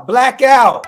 Blackout.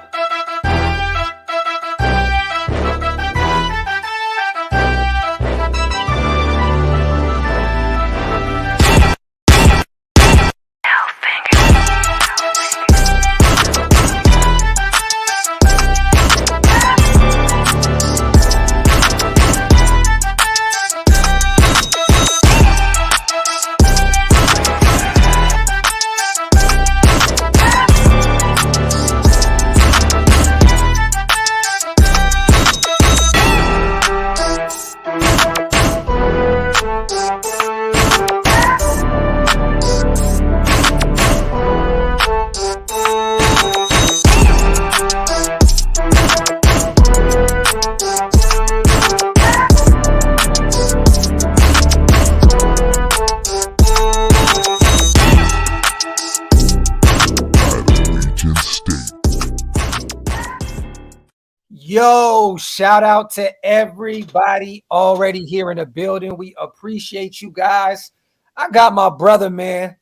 Yo, shout out to everybody already here in the building. We appreciate you guys. I got my brother, man.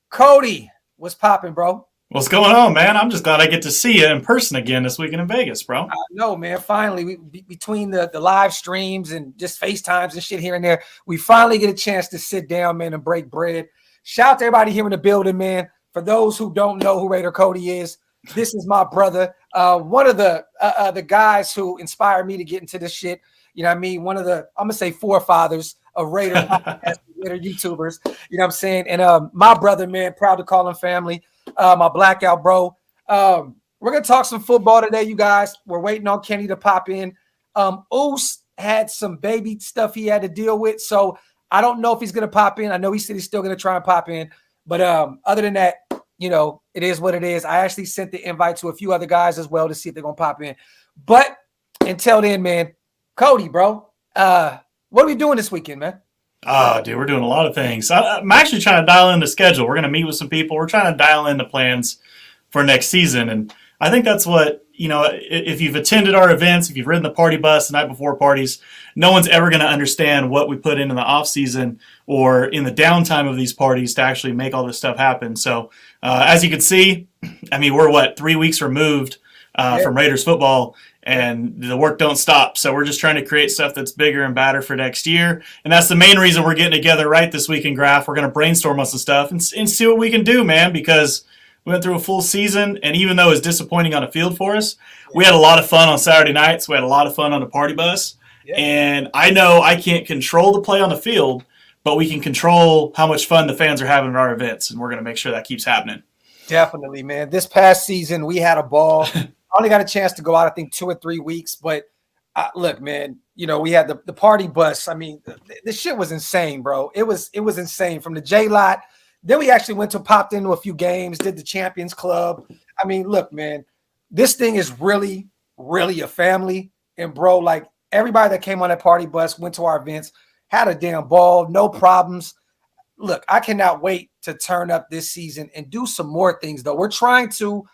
Cody, what's popping, bro? What's going on, man? I'm just glad I get to see you in person again this weekend in Vegas, bro. I know, man. Finally, between the live streams and just FaceTimes and shit here and there, we finally get a chance to sit down, man, and break bread. Shout out to everybody here in the building, man. For those who don't know who Raider Cody is, this is my brother. One of the guys who inspired me to get into this shit. You know what I mean? One of the, I'm going to say, forefathers of Raider YouTubers. You know what I'm saying? And my brother, man, proud to call him family. My Blackout bro. We're going to talk some football today, you guys. We're waiting on Kenny to pop in. Oos had some baby stuff he had to deal with, so I don't know if he's going to pop in. I know he said he's still going to try and pop in. But other than that, you know, it is what it is. I actually sent the invite to a few other guys as well to see if they're going to pop in. But until then, man, Cody, bro, what are we doing this weekend, man? Oh, dude, we're doing a lot of things. I'm actually trying to dial in the schedule. We're going to meet with some people. We're trying to dial in the plans for next season. And I think that's what, you know, if you've attended our events, if you've ridden the party bus the night before parties, no one's ever going to understand what we put in the off season or in the downtime of these parties to actually make all this stuff happen. So as you can see, I mean, we're 3 weeks removed from Raiders football, and the work don't stop. So we're just trying to create stuff that's bigger and badder for next year. And that's the main reason we're getting together right this week in Graphk. We're going to brainstorm on some stuff and see what we can do, man, because we went through a full season, and even though it was disappointing on the field for us, we had a lot of fun on Saturday nights. We had a lot of fun on the party bus. Yeah. And I know I can't control the play on the field, but we can control how much fun the fans are having at our events, and we're going to make sure that keeps happening. Definitely, man. This past season, we had a ball. I only got a chance to go out, I think, 2 or 3 weeks. But look, man, you know, we had the party bus. I mean, this shit was insane, bro. It was insane from the J-Lot. Then we actually popped into a few games, did the Champions Club. I mean, look, man, this thing is really, really a family. And, bro, like, everybody that came on that party bus, went to our events, had a damn ball, no problems. Look, I cannot wait to turn up this season and do some more things, though. We're trying to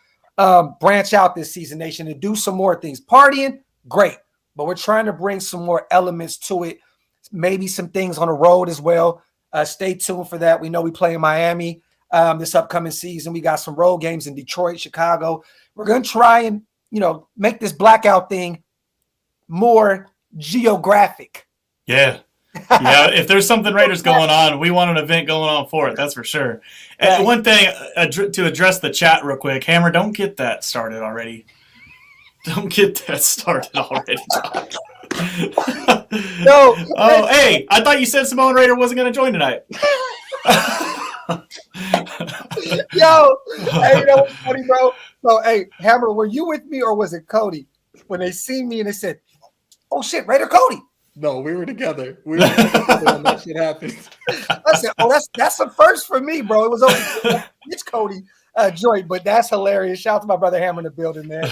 branch out this season, Nation, and do some more things. Partying, great, but we're trying to bring some more elements to it, maybe some things on the road as well. Stay tuned for that. We know we play in Miami this upcoming season. We got some road games in Detroit, Chicago. We're going to try and, you know, make this Blackout thing more geographic. Yeah. Yeah, if there's something Raiders going on, we want an event going on for it. That's for sure. And one thing to address the chat real quick, Hammer, don't get that started already. Don't get that started already. No. Oh, hey, I thought you said Samoan Raider wasn't going to join tonight. Yo, hey, you know what's funny, bro? So, hey, Hammer, were you with me or was it Cody? When they seen me and they said, "Oh shit, Raider Cody." No, we were together. We were together when that shit happened. I said, "Oh, that's a first for me, bro." It was only it's Cody joint, but that's hilarious. Shout out to my brother Hammer in the building, man.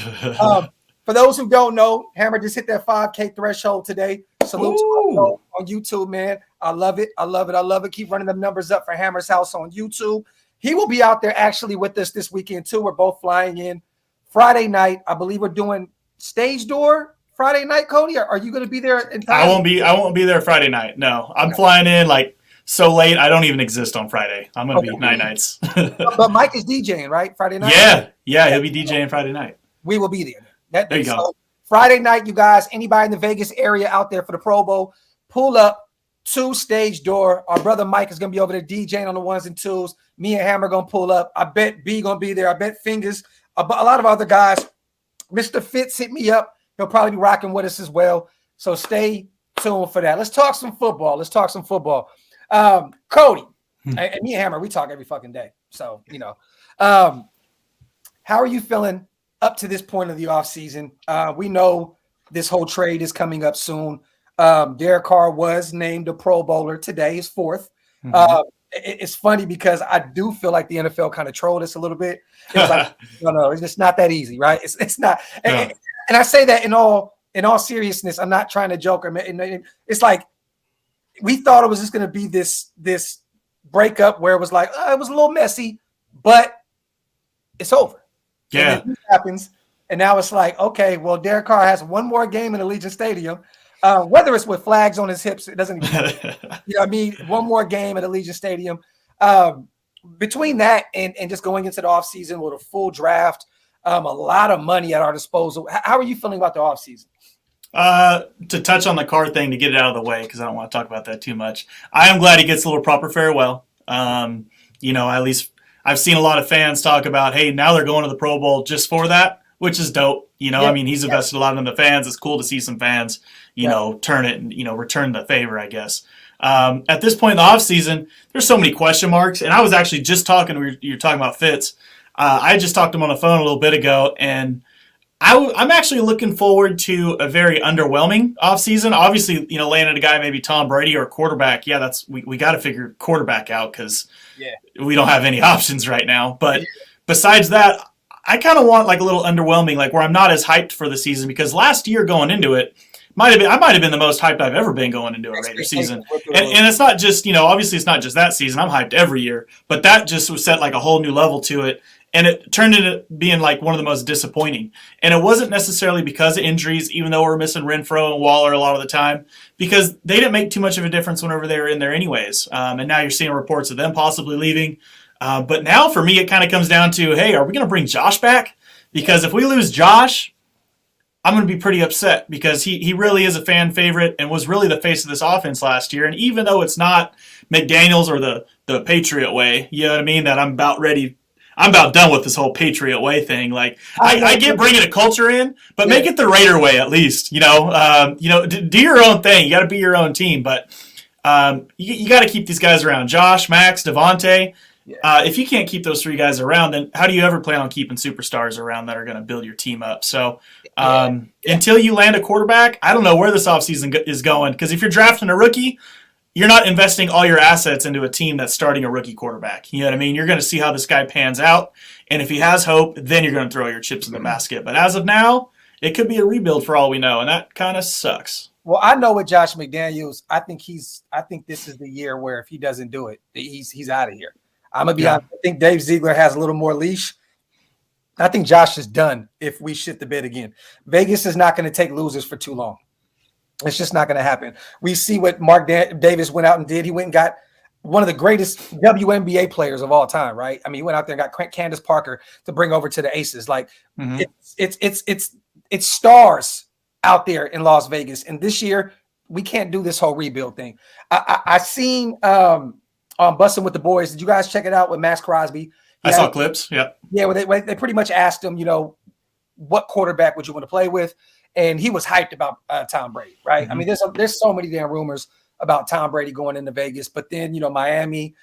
For those who don't know, Hammer just hit that 5K threshold today. Salute to on YouTube, man. I love it. I love it. I love it. Keep running them numbers up for Hammer's house on YouTube. He will be out there actually with us this weekend too. We're both flying in Friday night. I believe we're doing stage door Friday night, Cody. Are you going to be there in time? I won't be there Friday night. No, I'm flying in like so late. I don't even exist on Friday. I'm going to be nights. But Mike is DJing, right? Friday night? Yeah, he'll be DJing Friday night. We will be there. There you go. Friday night, you guys, anybody in the Vegas area out there for the Pro Bowl, pull up to Stage Door. Our brother Mike is going to be over there DJing on the ones and twos. Me and Hammer going to pull up. I bet B going to be there. I bet Fingers, a lot of other guys. Mr. Fitz hit me up. He'll probably be rocking with us as well. So stay tuned for that. Let's talk some football. Cody, and me and Hammer, we talk every fucking day. So, how are you feeling up to this point of the offseason? We know this whole trade is coming up soon. Derek Carr was named a Pro Bowler today, his fourth. It's funny because I do feel like the NFL kind of trolled us a little bit. It was like, no, it's just not that easy, right? It's not. No. And I say that in all seriousness. I'm not trying to joke. It's like we thought it was just going to be this breakup where it was like, it was a little messy, but it's over. Yeah, and it happens. And now it's like, okay, well, Derek Carr has one more game in Allegiant Stadium. Whether it's with flags on his hips, it doesn't even matter. You know what I mean? One more game at Allegiant Stadium. Between that and just going into the offseason with a full draft, a lot of money at our disposal. How are you feeling about the offseason? To touch on the Carr thing, to get it out of the way, because I don't want to talk about that too much. I am glad he gets a little proper farewell. At least I've seen a lot of fans talk about, hey, now they're going to the Pro Bowl just for that, which is dope. He's invested a lot in the fans. It's cool to see some fans, turn it and, return the favor, I guess. At this point in the offseason, there's so many question marks. And I was actually just talking, you're talking about Fitz. I just talked to him on the phone a little bit ago, and I'm actually looking forward to a very underwhelming offseason. Obviously, landing a guy, maybe Tom Brady or a quarterback. Yeah, we got to figure quarterback out because we don't have any options right now. But besides that, I kind of want like a little underwhelming, like where I'm not as hyped for the season, because last year going into it, I might have been the most hyped I've ever been going into a Raider season. And it's not just, obviously it's not just that season. I'm hyped every year, but that just was set like a whole new level to it. And it turned into being like one of the most disappointing. And it wasn't necessarily because of injuries, even though we're missing Renfro and Waller a lot of the time, because they didn't make too much of a difference whenever they were in there anyways. And now you're seeing reports of them possibly leaving. But now for me, it kind of comes down to, hey, are we going to bring Josh back? Because if we lose Josh, I'm going to be pretty upset because he really is a fan favorite and was really the face of this offense last year. And even though it's not McDaniels or the Patriot way, you know what I mean, that I'm about done with this whole Patriot way thing. Like I get bringing a culture in, but make it the Raider way at least. Do your own thing. You got to be your own team, but you got to keep these guys around. Josh, Max, Devontae. If you can't keep those three guys around, then how do you ever plan on keeping superstars around that are going to build your team up? So until you land a quarterback, I don't know where this offseason is going, because if you're drafting a rookie, you're not investing all your assets into a team that's starting a rookie quarterback. You know what I mean? You're going to see how this guy pans out, and if he has hope, then you're going to throw your chips in the basket. But as of now, it could be a rebuild for all we know, and that kind of sucks. Well, I know with Josh McDaniels, I think this is the year where if he doesn't do it, he's out of here. I'm going to be honest. I think Dave Ziegler has a little more leash. I think Josh is done if we shit the bed again. Vegas is not going to take losers for too long. It's just not going to happen. We see what Mark Davis went out and did. He went and got one of the greatest WNBA players of all time, right? I mean, he went out there and got Candace Parker to bring over to the Aces. Like it's stars out there in Las Vegas. And this year, we can't do this whole rebuild thing. I seen on Bussin' with the Boys. Did you guys check it out with Max Crosby? I saw clips. Yeah. Yeah. Well, they pretty much asked him, what quarterback would you want to play with? And he was hyped about Tom Brady, right? I mean, there's so many damn rumors about Tom Brady going into Vegas, but then, Miami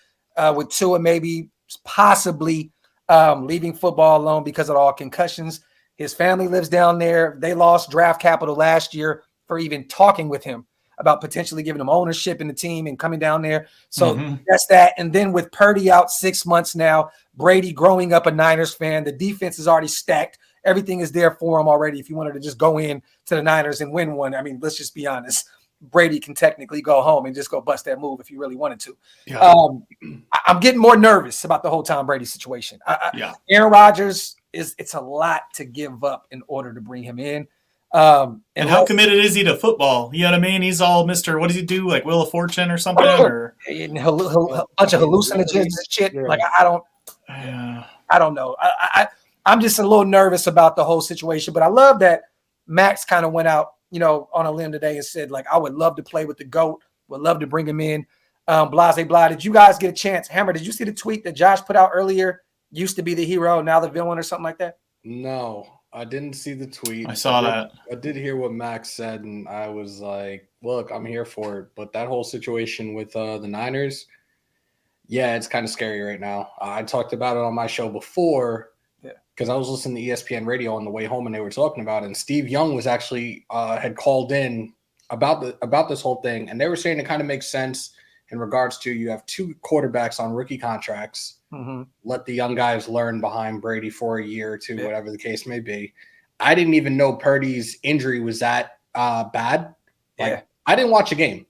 with Tua maybe possibly leaving football alone because of all concussions. His family lives down there. They lost draft capital last year for even talking with him about potentially giving him ownership in the team and coming down there. So that's that. And then with Purdy out 6 months now, Brady growing up a Niners fan, the defense is already stacked. Everything is there for him already. If you wanted to just go in to the Niners and win one, I mean, let's just be honest. Brady can technically go home and just go bust that move if he really wanted to. Yeah. I'm getting more nervous about the whole Tom Brady situation. Aaron Rodgers it's a lot to give up in order to bring him in. And how committed is he to football? You know what I mean? He's all Mr. What does he do? Like Wheel of Fortune or something? Or a bunch of hallucinogens and shit. Yeah. Like I don't know. I'm just a little nervous about the whole situation. But I love that Max kind of went out, on a limb today and said, like, I would love to play with the GOAT. Would love to bring him in. Blase blah. Did you guys get a chance? Hammer, did you see the tweet that Josh put out earlier? Used to be the hero, now the villain or something like that? No, I didn't see the tweet. I saw that. I did hear what Max said, and I was like, look, I'm here for it. But that whole situation with the Niners, yeah, it's kind of scary right now. I talked about it on my show before because I was listening to ESPN radio on the way home, and they were talking about it. And Steve Young was actually had called in about this whole thing, and they were saying it kind of makes sense in regards to you have two quarterbacks on rookie contracts. Mm-hmm. Let the young guys learn behind Brady for a year or two, whatever the case may be. I didn't even know Purdy's injury was that bad. Like, I didn't watch a game.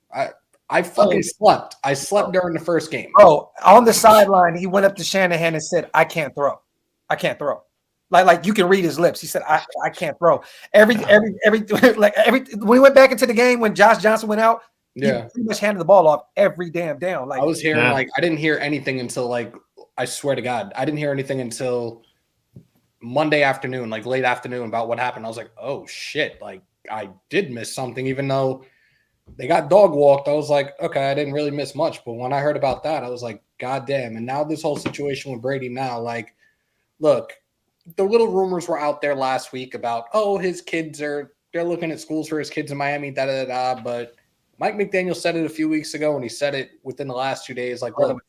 I fucking slept. I slept during the first game. Oh, on the sideline, he went up to Shanahan and said, I can't throw. I can't throw. Like you can read his lips. He said, I can't throw. Every when we went back into the game when Josh Johnson went out, he pretty much handed the ball off every damn down. Like I was hearing I didn't hear anything until I swear to God, I didn't hear anything until Monday afternoon, like late afternoon, about what happened. I was like, oh shit, like I did miss something, even though they got dog walked. I was like, okay, I didn't really miss much. But when I heard about that, I was like, God damn. And now this whole situation with Brady now, like, look, the little rumors were out there last week about, his kids they're looking at schools for his kids in Miami, But Mike McDaniel said it a few weeks ago, and he said it within the last 2 days. Like, look,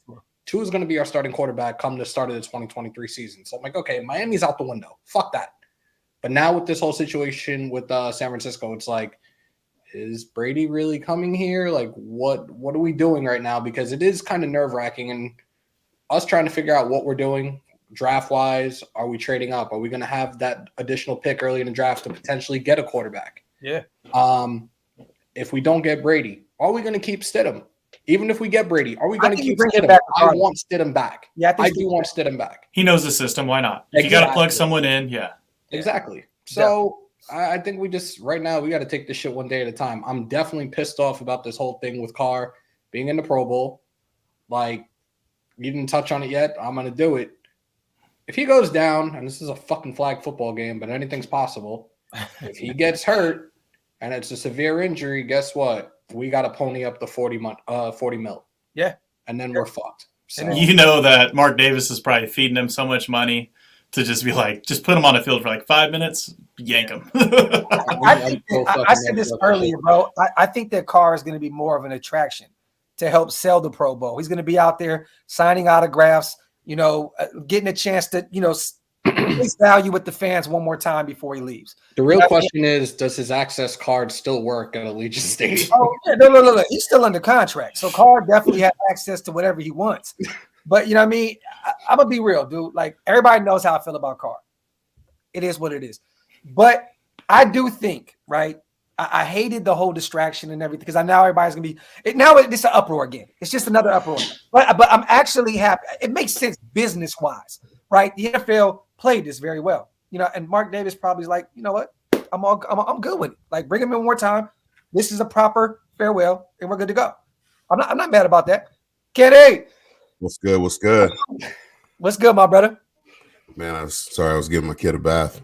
Tua is going to be our starting quarterback come the start of the 2023 season. So I'm like, okay, Miami's out the window. Fuck that. But now with this whole situation with San Francisco, it's like, is Brady really coming here? Like, what are we doing right now? Because it is kind of nerve-wracking, and us trying to figure out what we're doing draft-wise. Are we trading up? Are we going to have that additional pick early in the draft to potentially get a quarterback? Yeah. If we don't get Brady, are we going to keep Stidham? Even if we get Brady, are we going to keep Stidham? I want Stidham back. Yeah, I do want Stidham back. He knows the system. Why not? If you got to plug someone in, Exactly. So I think we just right now we got to take this shit one day at a time. I'm definitely pissed off about this whole thing with Carr being in the Pro Bowl. Like, you didn't touch on it yet. I'm going to do it. If he goes down, and this is a fucking flag football game, but anything's possible. If he gets hurt and it's a severe injury, guess what? We got to pony up the 40 mil. Yeah. And then we're fucked. So. You know that Mark Davis is probably feeding him so much money to just be like, just put him on the field for like 5 minutes, yank him. I said this earlier, bro. I think that Carr is going to be more of an attraction to help sell the Pro Bowl. He's going to be out there signing autographs, getting a chance to, place value with the fans one more time before he leaves. The real question is, does his access card still work at Allegiant Stadium? Oh, yeah, no. He's still under contract. So Carr definitely has access to whatever he wants. But, you know what I mean? I'm going to be real, dude. Like, everybody knows how I feel about Carr. It is what it is. But I do think, right, I hated the whole distraction and everything because I know everybody's going to be – now it's an uproar again. It's just another uproar. But I'm actually happy. It makes sense business-wise, right? The NFL played this very well. And Mark Davis probably is like, you know what? I'm good with it. Like, bring him in one more time. This is a proper farewell, and we're good to go. I'm not mad about that. Kenny! What's good? What's good? What's good, my brother? Man, I was giving my kid a bath.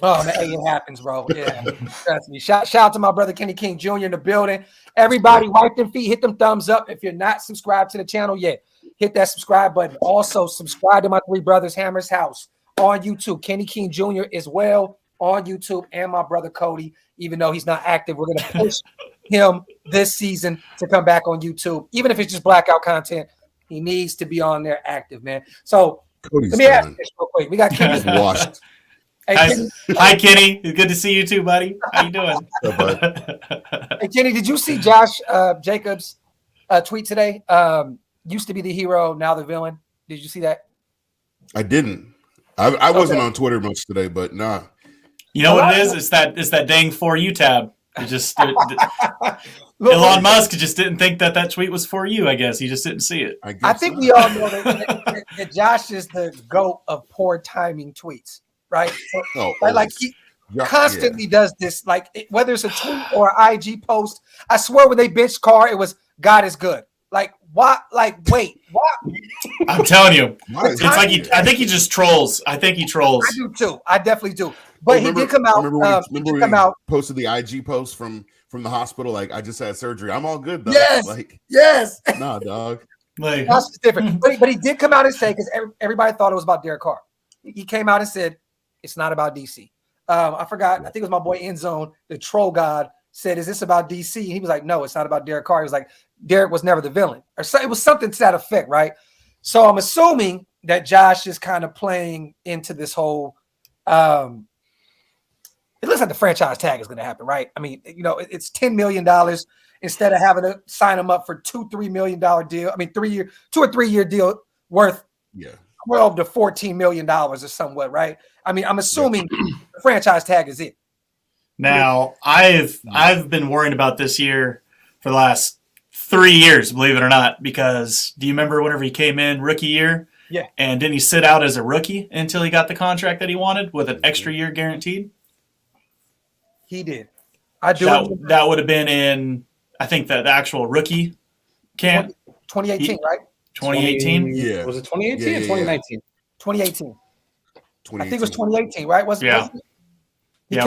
Oh, man, hey, it happens, bro. Yeah, trust me. Shout out to my brother Kenny King Jr. in the building. Everybody, wipe them feet, hit them thumbs up. If you're not subscribed to the channel yet, hit that subscribe button. Also, subscribe to my three brothers Hammer's House on YouTube. Kenny King Jr. as well on YouTube, and my brother Cody. Even though he's not active, we're gonna push him this season to come back on YouTube, even if it's just blackout content. He needs to be on there active, man. So Cody's let me ask you this real quick. We got Kenny. Washed. Hey, Kenny. Hi, Kenny. It's good to see you too, buddy. How you doing? Hey, Kenny, did you see Josh Jacobs' tweet today? Used to be the hero, now the villain. Did you see that? I didn't. I wasn't on Twitter much today, but nah. You know what it is? It's that dang For You tab. Elon Musk just didn't think that tweet was for you, I guess. He just didn't see it. I think we all know that Josh is the GOAT of poor timing tweets, right? So, constantly does this, like whether it's a tweet or an IG post. I swear when they benched Carr, it was God is good. Like what? Like wait, what? I'm telling you, It's like I think he just trolls. I think he trolls. I do too. I definitely do. But he did come out. Remember when he posted the IG post from the hospital? Like, I just had surgery. I'm all good though. Yes. Like, yes. Nah, dog. Like, that's different. But he did come out and say, because everybody thought it was about Derek Carr. He came out and said it's not about DC. I forgot. I think it was my boy Endzone, the troll god, said, "Is this about DC?" And he was like, "No, it's not about Derek Carr." He was like, "Derek was never the villain," or so. It was something to that effect, right? So I'm assuming that Josh is kind of playing into this whole. It looks like the franchise tag is going to happen, right? I mean, it's $10 million instead of having to sign him up for $2-3 million deal. I mean, 2 or 3 year deal worth $12 to $14 million or somewhat, right? I mean, I'm assuming the franchise tag is it. Now, I've been worrying about this year for the last 3 years, believe it or not, because do you remember whenever he came in rookie year? Yeah. And didn't he sit out as a rookie until he got the contract that he wanted with an extra year guaranteed? He did. I do. That would have been in, I think, the actual rookie camp. 2018, right? 2018? Yeah. Was it 2018 or 2019? 2018. 2018. I think it was 2018, right? It would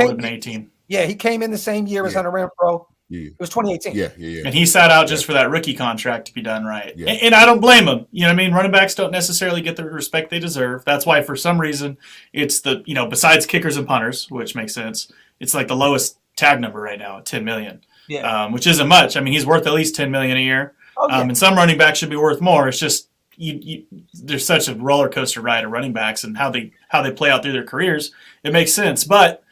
have been 18. Yeah, he came in the same year as Hunter Renfrow. Yeah. It was 2018. Yeah. And he sat out just for that rookie contract to be done right. Yeah. And I don't blame him. You know what I mean? Running backs don't necessarily get the respect they deserve. That's why, for some reason, it's the, besides kickers and punters, which makes sense, it's like the lowest tag number right now at $10 million. Yeah. Which isn't much. I mean, he's worth at least $10 million a year. Oh, yeah. And some running backs should be worth more. It's just there's such a roller coaster ride of running backs and how they play out through their careers. It makes sense, but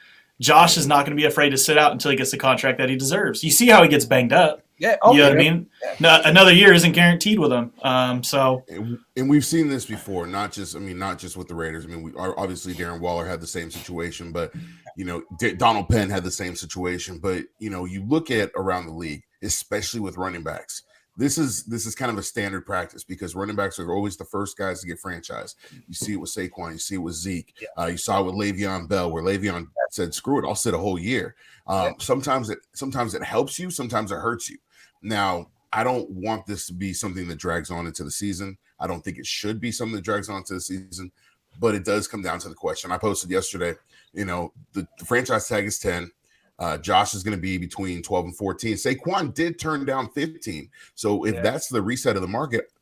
Josh is not going to be afraid to sit out until he gets the contract that he deserves. You see how he gets banged up. Yeah. You know what I mean? Yeah. Another year isn't guaranteed with him. And we've seen this before, not just with the Raiders. I mean, we obviously Darren Waller had the same situation, but Donald Penn had the same situation. But you look at around the league, especially with running backs. This is kind of a standard practice because running backs are always the first guys to get franchised. You see it with Saquon, you see it with Zeke, you saw it with Le'Veon Bell, where Le'Veon said, "Screw it, I'll sit a whole year." Sometimes it helps you, sometimes it hurts you. Now, I don't want this to be something that drags on into the season. I don't think it should be something that drags on into the season, but it does come down to the question. I posted yesterday, the franchise tag is 10. Josh is going to be between 12 and 14. Saquon did turn down 15. So if that's the reset of the market,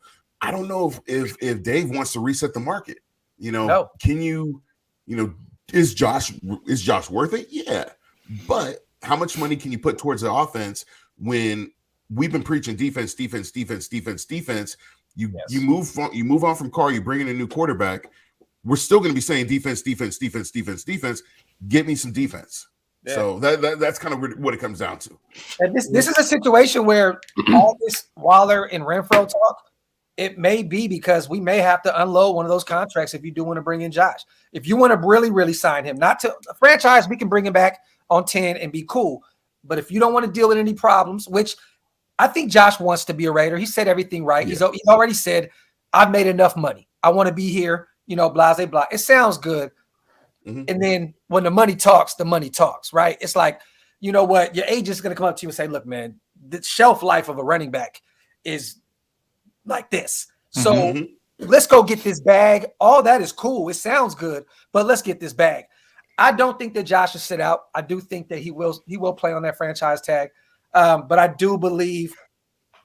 I don't know if Dave wants to reset the market. No. Can you, is Josh worth it? Yeah. But how much money can you put towards the offense when we've been preaching defense? You move on from Carr, you bring in a new quarterback. We're still going to be saying defense. Get me some defense. Yeah. So that's kind of what it comes down to. And this is a situation where all this Waller and Renfrow talk, it may be because we may have to unload one of those contracts if you do want to bring in Josh. If you want to really, really sign him, not to a franchise, we can bring him back on 10 and be cool. But if you don't want to deal with any problems, which I think Josh wants to be a Raider. He said everything right. Yeah. He's already said, I've made enough money. I want to be here, blah, blah, blah. It sounds good. Mm-hmm. And then when the money talks, right? It's like, you know what? Your agent's going to come up to you and say, look, man, the shelf life of a running back is like this. So let's go get this bag. All that is cool. It sounds good, but let's get this bag. I don't think that Josh will sit out. I do think that he will play on that franchise tag. But I do believe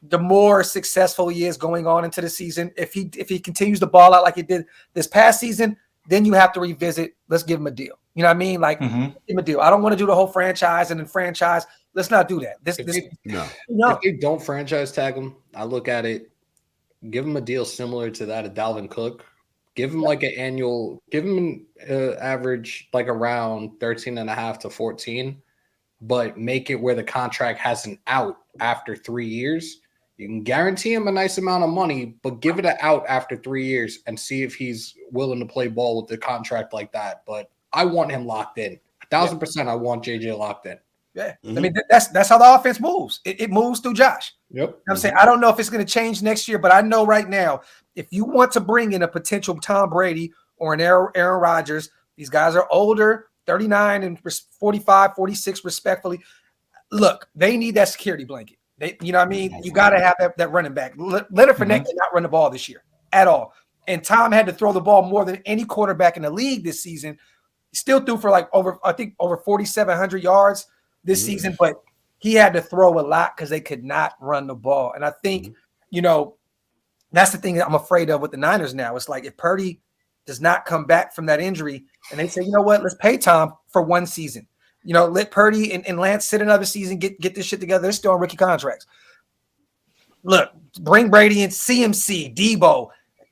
the more successful he is going on into the season, if he continues to ball out like he did this past season, then you have to revisit. Let's give him a deal. You know what I mean? Like, give him a deal. I don't want to do the whole franchise and then franchise. Let's not do that. If they don't franchise tag him, I look at it, give him a deal similar to that of Dalvin Cook. Give him like an annual, give him an average like around 13.5 to 14, but make it where the contract has an out after 3 years. You can guarantee him a nice amount of money, but give it an out after 3 years and see if he's willing to play ball with the contract like that. But I want him locked in. 1,000%. I want JJ locked in. Yeah. I mean, that's how the offense moves. It moves through Josh. Yep. I'm saying, I don't know if it's going to change next year, but I know right now, if you want to bring in a potential Tom Brady or an Aaron Rodgers, these guys are older. 39 and 45, 46 respectfully. Look, they need that security blanket. You know what I mean? You got to have that running back. Leonard Fournette did not run the ball this year at all. And Tom had to throw the ball more than any quarterback in the league this season. He still threw for like over 4,700 yards this season, but he had to throw a lot because they could not run the ball. And I think, that's the thing that I'm afraid of with the Niners now. It's like if Purdy does not come back from that injury and they say, you know what, let's pay Tom for one season. Let Purdy and Lance sit another season, get this shit together. They're still on rookie contracts. Look, bring Brady in, CMC, Debo.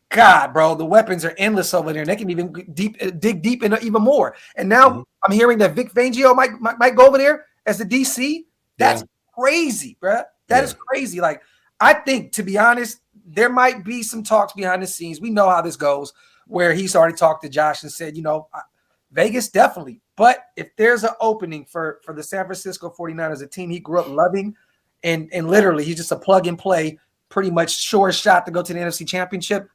God, bro, the weapons are endless over there, and they can even dig deep into even more. And now I'm hearing that Vic Fangio might go over there as the DC. That's crazy, bro. That is crazy. Like, I think, to be honest, there might be some talks behind the scenes. We know how this goes, where he's already talked to Josh and said, Vegas definitely. But if there's an opening for the San Francisco 49ers, a team he grew up loving, and literally he's just a plug and play, pretty much sure shot to go to the NFC Championship,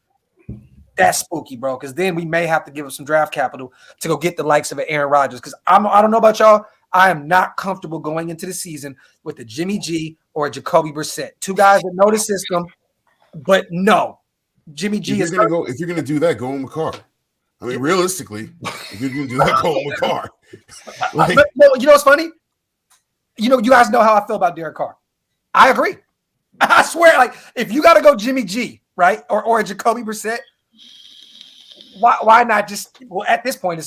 that's spooky, bro. Because then we may have to give him some draft capital to go get the likes of an Aaron Rodgers. Because I don't know about y'all, I am not comfortable going into the season with a Jimmy G or a Jacoby Brissett. Two guys that know the system, but no, Jimmy G if you're going to do that, go with Carr. I mean, realistically, if you're going to do that, go with Carr. But you know what's funny? You guys know how I feel about Derek Carr. I agree. I swear, like, if you got to go Jimmy G, right, or a Jacoby Brissett, why not just? Well, at this point, it's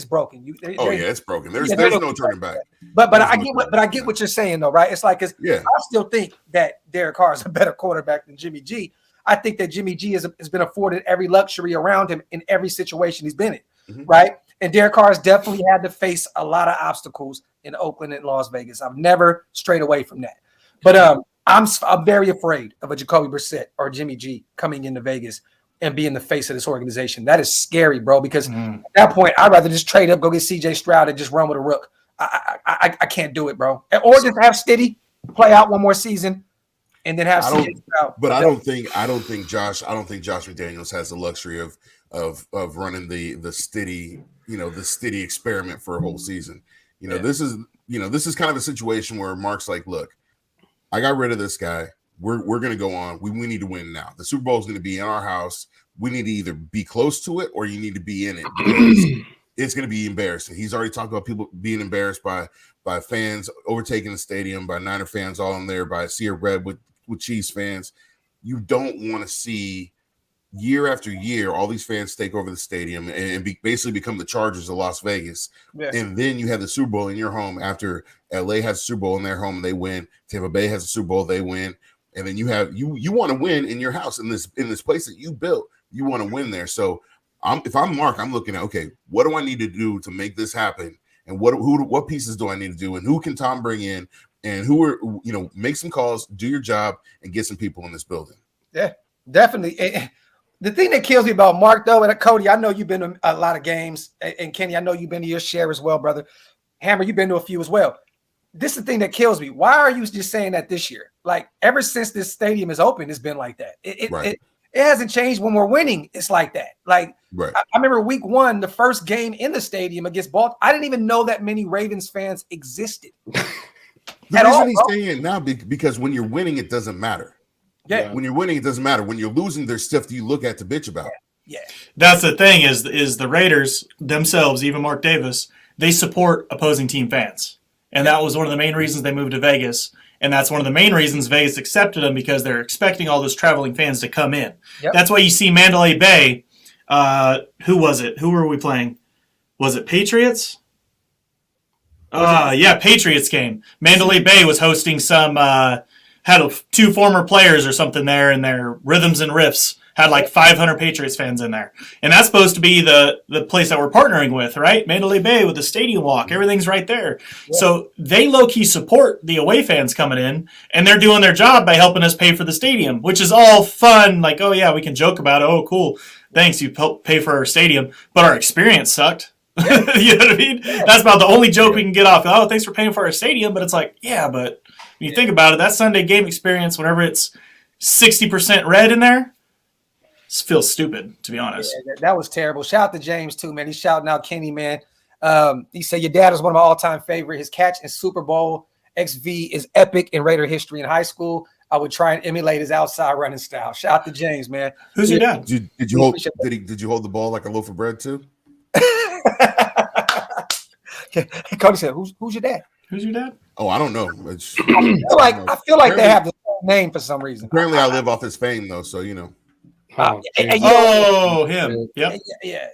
broken. It's broken. There's no turning back. But I get what you're saying though, right? It's like, I still think that Derek Carr is a better quarterback than Jimmy G. I think that Jimmy G has been afforded every luxury around him in every situation he's been in, right? And Derek Carr has definitely had to face a lot of obstacles in Oakland and Las Vegas. I've never strayed away from that. But I'm very afraid of a Jacoby Brissett or Jimmy G coming into Vegas and being the face of this organization. That is scary, bro, because at that point, I'd rather just trade up, go get CJ Stroud, and just run with a rook. I can't do it, bro. Or just have Stiddy play out one more season and then have CJ Stroud. But I don't think Josh McDaniels has the luxury of running the Stiddy, the Stiddy experiment for a whole season. This is kind of a situation where Mark's like, look, I got rid of this guy. We're going to go on. We need to win now. The Super Bowl is going to be in our house. We need to either be close to it or you need to be in it. Because it's going to be embarrassing. He's already talked about people being embarrassed by fans overtaking the stadium, by Niner fans all in there, by Sea of Red with Chiefs fans. You don't want to see year after year all these fans take over the stadium and basically become the Chargers of Las Vegas. Yeah. And then you have the Super Bowl in your home after LA has a Super Bowl in their home and they win. Tampa Bay has a Super Bowl, they win. And then you want to win in your house in this place that you built. You want to win there. So if I'm Mark, I'm looking at, okay, what do I need to do to make this happen? And what pieces do I need to do? And who can Tom bring in? And who are, make some calls, do your job, and get some people in this building. Yeah, definitely. And the thing that kills me about Mark, though, and Cody, I know you've been to a lot of games, and Kenny, I know you've been to your share as well, brother. Hammer, you've been to a few as well. This is the thing that kills me. Why are you just saying that this year? Like, ever since this stadium is open, it's been like that. It hasn't changed. When we're winning, it's like that. Like, right. I remember week 1, the first game in the stadium against Baltimore. I didn't even know that many Ravens fans existed. The reason he's saying it now because when you're winning, it doesn't matter. Yeah. When you're winning, it doesn't matter. When you're losing, there's stuff that you look at to bitch about. Yeah. That's the thing is the Raiders themselves, even Mark Davis, they support opposing team fans. And that was one of the main reasons they moved to Vegas. And that's one of the main reasons Vegas accepted them because they're expecting all those traveling fans to come in. Yep. That's why you see Mandalay Bay. Who was it? Who were we playing? Was it Patriots? Patriots game. Mandalay Bay was hosting some, had 2 former players or something there, and their Rhythms and Riffs had like 500 Patriots fans in there. And that's supposed to be the place that we're partnering with, right? Mandalay Bay with the stadium walk. Everything's right there. Yeah. So they low-key support the away fans coming in, and they're doing their job by helping us pay for the stadium, which is all fun. Like, oh, yeah, we can joke about it. Oh, cool. Thanks, you pay for our stadium. But our experience sucked. You know what I mean? That's about the only joke we can get off. Oh, thanks for paying for our stadium. But it's like, yeah, but when you think about it, that Sunday game experience, whenever it's 60% red in there, feels stupid, to be honest. Yeah, that was terrible. Shout out to James, too, man. He's shouting out Kenny, man. He said, your dad is one of my all-time favorite. His catch in Super Bowl XV is epic in Raider history. In high school, I would try and emulate his outside running style. Shout out to James, man. Who's your dad? Did you hold the ball like a loaf of bread too? Cody said, "Who's your dad?" Who's your dad? Oh, I don't know. I feel like they have the same name for some reason. Apparently, I live off his fame though, so you know. Him. Yep. Yeah.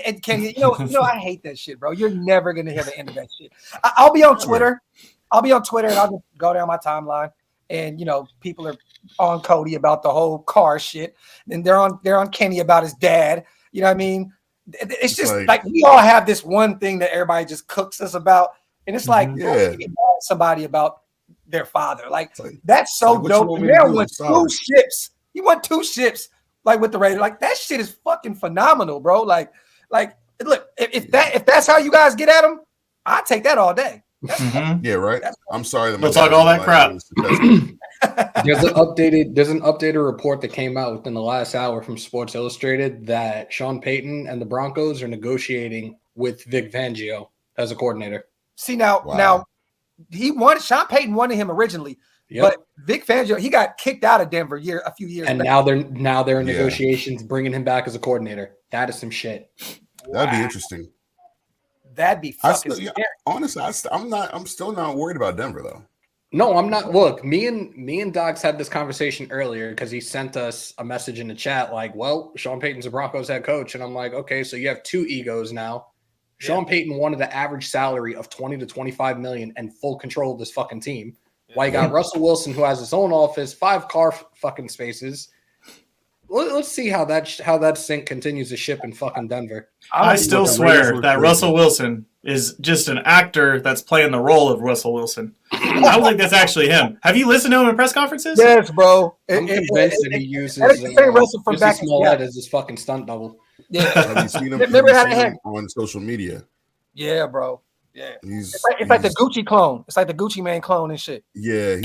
And Kenny, you know, I hate that shit, bro. You're never gonna hear the end of that shit. I'll be on Twitter. And I'll just go down my timeline, and you know, people are on Cody about the whole Carr shit, and they're on Kenny about his dad. You know what I mean? It's just like we all have this one thing that everybody just cooks us about, and it's like somebody about their father. Like that's so dope. Man won 2 ships. He won 2 ships. Like with the Raiders, like that shit is fucking phenomenal, bro. Like, look, if that's how you guys get at him, I take that all day. Yeah, right. I'm sorry. We'll talk all that crap. There's an updated report that came out within the last hour from Sports Illustrated that Sean Payton and the Broncos are negotiating with Vic Fangio as a coordinator. See now Sean Payton wanted him originally. Yep. But Vic Fangio, he got kicked out of Denver a few years and back. now they're in negotiations bringing him back as a coordinator. That is some shit. That'd be interesting. That'd be fucking scary. Honestly, I'm still not worried about Denver though. No, I'm not. Look, me and Docs had this conversation earlier because he sent us a message in the chat like, well, Sean Payton's the Broncos head coach. And I'm like, okay, so you have 2 egos now. Yeah. Sean Payton wanted the average salary of 20 to 25 million and full control of this fucking team. Why you got Russell Wilson, who has his own office, 5 car fucking spaces. Let's see how that sink continues to ship in fucking Denver. I still swear that Russell Wilson is just an actor that's playing the role of Russell Wilson. I don't think that's actually him. Have you listened to him in press conferences? Yes, bro. I'm convinced that he uses Russell from back Smollett as his fucking stunt double. Yeah. Have you seen him on social media? Yeah, bro. Yeah, it's like the Gucci clone. It's like the Gucci Man clone and shit. Yeah,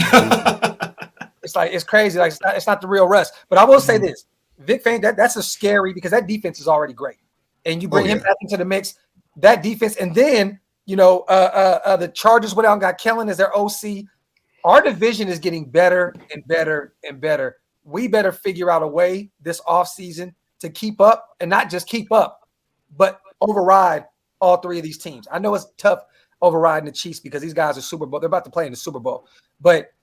it's crazy. Like it's not the real Russ. But I will say this: Vic Fangio, that's a scary because that defense is already great, and you bring him back into the mix. That defense, and then you know the Chargers went out and got Kellen as their OC. Our division is getting better and better and better. We better figure out a way this offseason to keep up, and not just keep up, but override all 3 of these teams. I know it's tough overriding the Chiefs because these guys are Super Bowl. They're about to play in the Super Bowl. But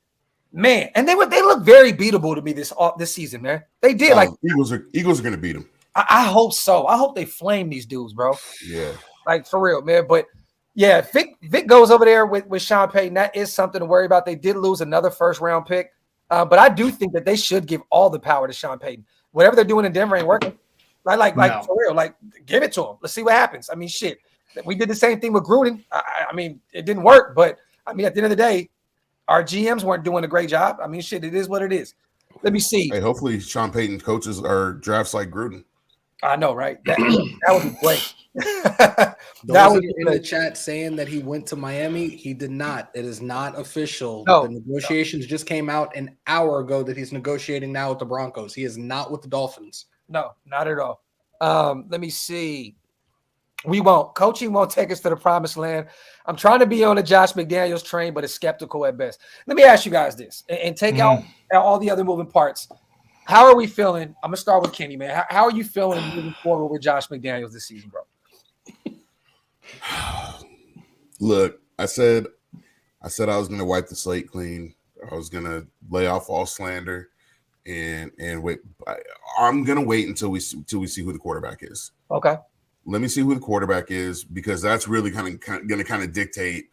man, and they look very beatable to me this season, man. They did. Eagles are going to beat them. I hope so. I hope they flame these dudes, bro. Yeah. Like for real, man. But yeah, Vic goes over there with Sean Payton. That is something to worry about. They did lose another first-round pick. But I do think that they should give all the power to Sean Payton. Whatever they're doing in Denver ain't working. Like for real, like give it to him. Let's see what happens. I mean, shit. We did the same thing with Gruden. I mean, it didn't work, but I mean, at the end of the day, our GMs weren't doing a great job. I mean, shit, it is what it is. Let me see. Hey, hopefully Sean Payton coaches or drafts like Gruden. I know, right? That would be great. That was in the chat saying that he went to Miami. He did not. It is not official. No, the negotiations just came out an hour ago that he's negotiating now with the Broncos. He is not with the Dolphins. No, not at all. Let me see. We won't. Coaching won't take us to the promised land. I'm trying to be on the Josh McDaniels train, but it's skeptical at best. Let me ask you guys this and take out all the other moving parts. How are we feeling? I'm going to start with Kenny, man. How are you feeling moving forward with Josh McDaniels this season, bro? Look, I said I was going to wipe the slate clean. I was going to lay off all slander and wait. I'm going to wait until we see who the quarterback is. Okay. Let me see who the quarterback is because that's really going to dictate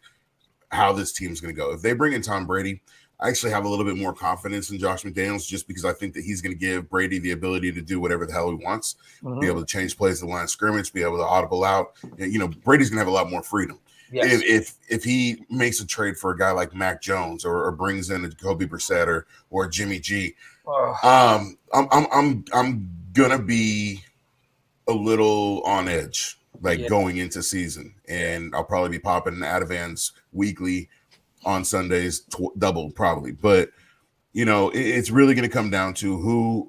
how this team's going to go. If they bring in Tom Brady, I actually have a little bit more confidence in Josh McDaniels just because I think that he's going to give Brady the ability to do whatever the hell he wants, be able to change plays at the line of scrimmage, be able to audible out. You know, Brady's going to have a lot a lot more freedom. If he makes a trade for a guy like Mac Jones or brings in a Jacoby Brissett or Jimmy G, I'm gonna be a little on edge going into season, and I'll probably be popping Advans weekly on Sundays, double probably. But you know, it's really going to come down to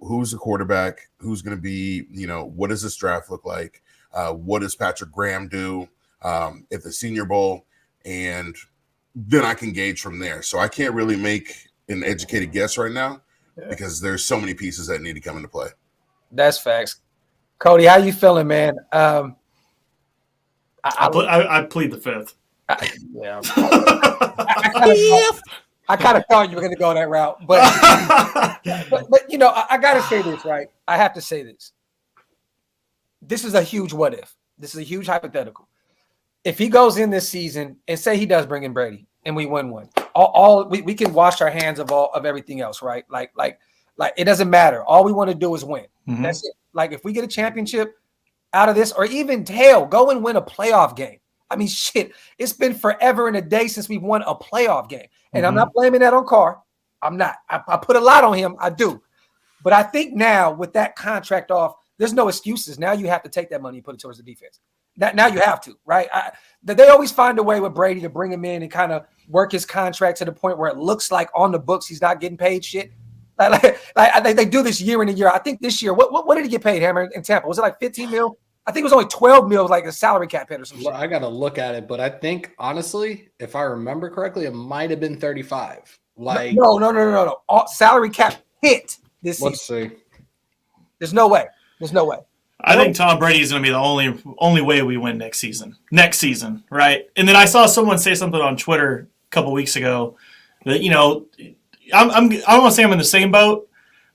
who's the quarterback, who's going to be, you know, what does this draft look like, what does Patrick Graham do. at the Senior Bowl, and then I can gauge from there. So I can't really make an educated guess right now because there's so many pieces that need to come into play. That's facts. Cody, how you feeling, man? I plead the fifth. Yeah. I kind of thought you were going to go that route, but you know, I got to say this, right? I have to say this. This is a huge what if. This is a huge hypothetical. If he goes in this season and say he does bring in Brady and we win one, we can wash our hands of everything else, right? Like it doesn't matter. All we want to do is win. Mm-hmm. That's it. Like if we get a championship out of this, or even go and win a playoff game. I mean, shit, it's been forever and a day since we've won a playoff game. And I'm not blaming that on Carr. I'm not. I put a lot on him. I do. But I think now with that contract off, there's no excuses. Now you have to take that money and put it towards the defense. Now you have to, right? They always find a way with Brady to bring him in and kind of work his contract to the point where it looks like on the books he's not getting paid shit. Like they do this year in a year. I think this year, what did he get paid, Hammer, in Tampa? Was it like 15 mil? I think it was only 12 mil, like a salary cap hit or something. I got to look at it, but I think, honestly, if I remember correctly, it might have been 35. Like No. Salary cap hit this season. Let's see. There's no way. I think Tom Brady is going to be the only way we win next season. Right? And then I saw someone say something on Twitter a couple weeks ago that, you know, I don't want to say I'm in the same boat,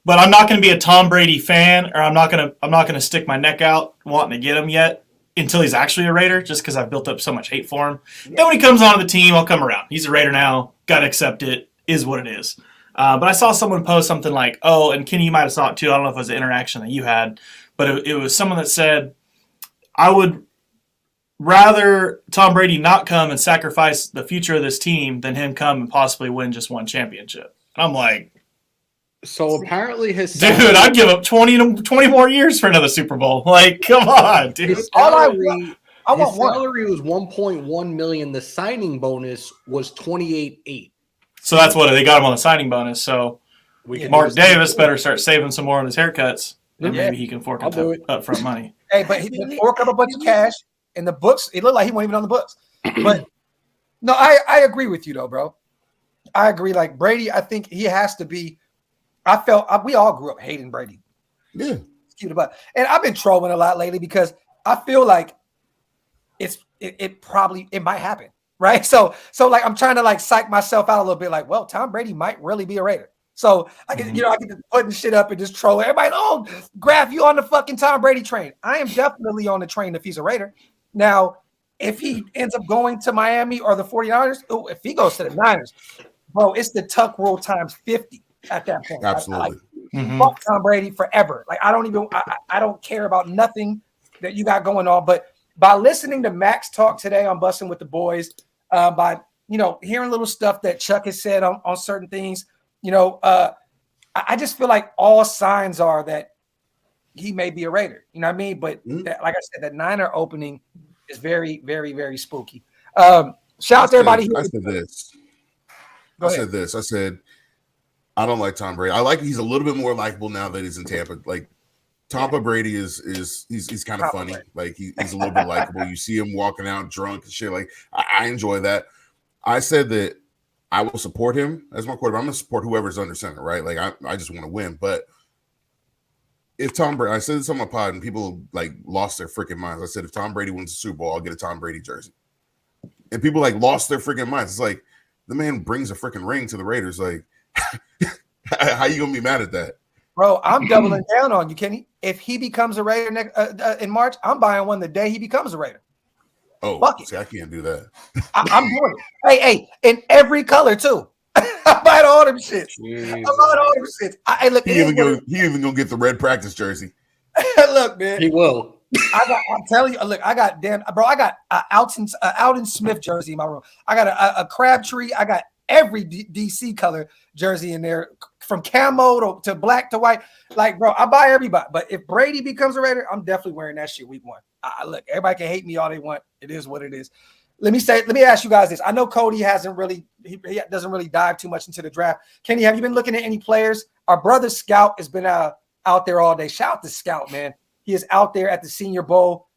but I'm not going to be a Tom Brady fan, or I'm not going to stick my neck out wanting to get him yet until he's actually a Raider, just because I've built up so much hate for him. Yeah. Then when he comes onto the team, I'll come around. He's a Raider now. Got to accept it. Is what it is. But I saw someone post something like, oh, and Kenny, you might have saw it too. I don't know if it was an interaction that you had, but it was someone that said, I would rather Tom Brady not come and sacrifice the future of this team than him come and possibly win just one championship. And I'm like, so apparently dude, I'd give up 20 more years for another Super Bowl. Like, come on, dude. His salary was $1.1 million. The signing bonus was $28,800. So that's what they got him on the signing bonus. So Mark Davis better start saving some more on his haircuts. And maybe he can fork up upfront money. Hey, but he fork up a bunch of cash in the books. It looked like he wasn't even on the books. But no, I agree with you though, bro. I agree. Like Brady, I think he has to be. We all grew up hating Brady. Yeah, it's cute about. And I've been trolling a lot lately because I feel like it might happen, right? So like I'm trying to like psych myself out a little bit. Like, well, Tom Brady might really be a Raider. So I can, I get to putting shit up and just troll everybody. Oh, Graphk, you on the fucking Tom Brady train? I am definitely on the train if he's a Raider. Now, if he ends up going to Miami or the 49ers, if he goes to the Niners, bro, it's the Tuck rule times 50 at that point. Absolutely. Fuck Tom Brady forever. Like I don't care about nothing that you got going on. But by listening to Max talk today on Bussin' with the Boys, by hearing little stuff that Chuck has said on certain things. I just feel like all signs are that he may be a Raider. You know what I mean? But like I said, that Niner opening is very, very, very spooky. Shout out to everybody. I said this. I said, I don't like Tom Brady. I like he's a little bit more likable now that he's in Tampa. Like Tampa Brady is he's kind of funny. Like he's a little bit likable. You see him walking out drunk and shit. Like I enjoy that. I said that I will support him as my quarterback. I'm going to support whoever's under center, right? Like, I just want to win. But if Tom Brady, I said this on my pod, and people, like, lost their freaking minds. I said, if Tom Brady wins the Super Bowl, I'll get a Tom Brady jersey. And people, like, lost their freaking minds. It's like, the man brings a freaking ring to the Raiders. Like, how you going to be mad at that? Bro, I'm doubling down on you, Kenny. If he becomes a Raider in March, I'm buying one the day he becomes a Raider. Oh, see, I can't do that. I'm doing it. Hey, in every color too. I'm buying all them shits. Look, he even gonna get the red practice jersey. Look, man, he will. I'm telling you. Look, I got Alden Smith jersey in my room. I got a Crabtree. I got every DC color jersey in there, from camo to black to white. Like, bro, I buy everybody. But if Brady becomes a Raider, I'm definitely wearing that shit week one. Look, everybody can hate me all they want. It is what it is. Let me ask you guys this. I know Cody hasn't really, he doesn't really dive too much into the draft. Kenny, have you been looking at any players? Our brother Scout has been out there all day. Shout out to Scout, man. He is out there at the Senior Bowl.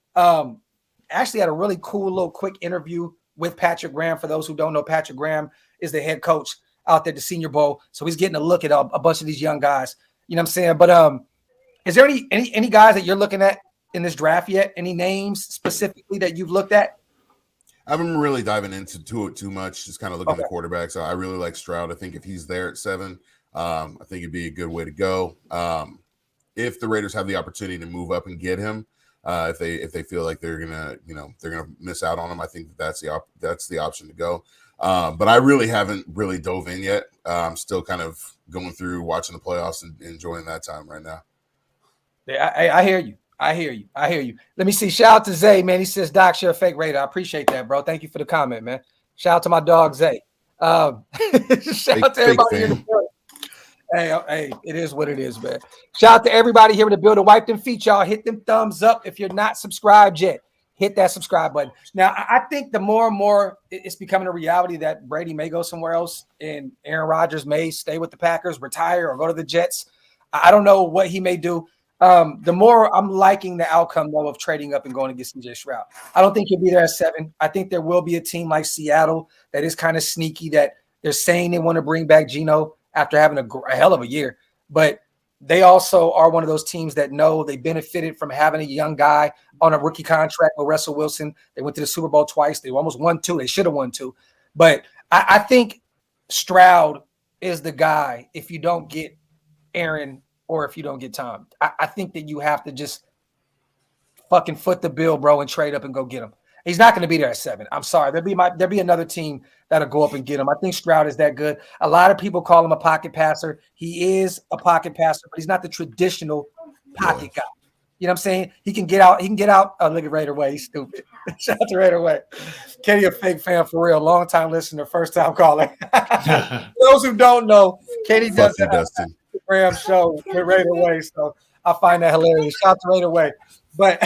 actually had a really cool little quick interview with Patrick Graham. For those who don't know, Patrick Graham is the head coach out there at the Senior Bowl. So he's getting a look at a bunch of these young guys. You know what I'm saying? But is there any guys that you're looking at in this draft yet? Any names specifically that you've looked at? I haven't been really diving into it too much, just kind of looking at the quarterbacks. So I really like Stroud. I think if he's there at 7, I think it'd be a good way to go. If the Raiders have the opportunity to move up and get him, if they feel like they're gonna miss out on him, I think that's the option to go. But I really haven't really dove in yet. I'm still kind of going through watching the playoffs and enjoying that time right now. Yeah, I hear you. I hear you. Let me see. Shout out to Zay, man. He says, Doc, you're a fake Raider. I appreciate that, bro. Thank you for the comment, man. Shout out to my dog, Zay. Shout out to everybody here in the building. Hey, it is what it is, man. Shout out to everybody here in the building. Wipe them feet, y'all. Hit them thumbs up. If you're not subscribed yet, hit that subscribe button. Now, I think the more and more it's becoming a reality that Brady may go somewhere else and Aaron Rodgers may stay with the Packers, retire, or go to the Jets. I don't know what he may do. The more I'm liking the outcome, though, of trading up and going to get CJ Stroud. I don't think he'll be there at 7. I think there will be a team like Seattle that is kind of sneaky, that they're saying they want to bring back Geno after having a hell of a year. But they also are one of those teams that know they benefited from having a young guy on a rookie contract with Russell Wilson. They went to the Super Bowl twice. They almost won 2. They should have won 2. But I think Stroud is the guy if you don't get Aaron or if you don't get Tom. I think that you have to just fucking foot the bill, bro, and trade up and go get him. He's not going to be there at 7. I'm sorry. There'll be another team that'll go up and get him. I think Stroud is that good. A lot of people call him a pocket passer. He is a pocket passer, but he's not the traditional pocket guy. You know what I'm saying? He can get out. Oh, look at Raider Way. He's stupid. Shout out to Raider Way. Kenny, a fake fan for real. Long time listener, first time caller. For those who don't know, Kenny does that Instagram show with Raider Way. So I find that hilarious. Shout out to Raider Way. But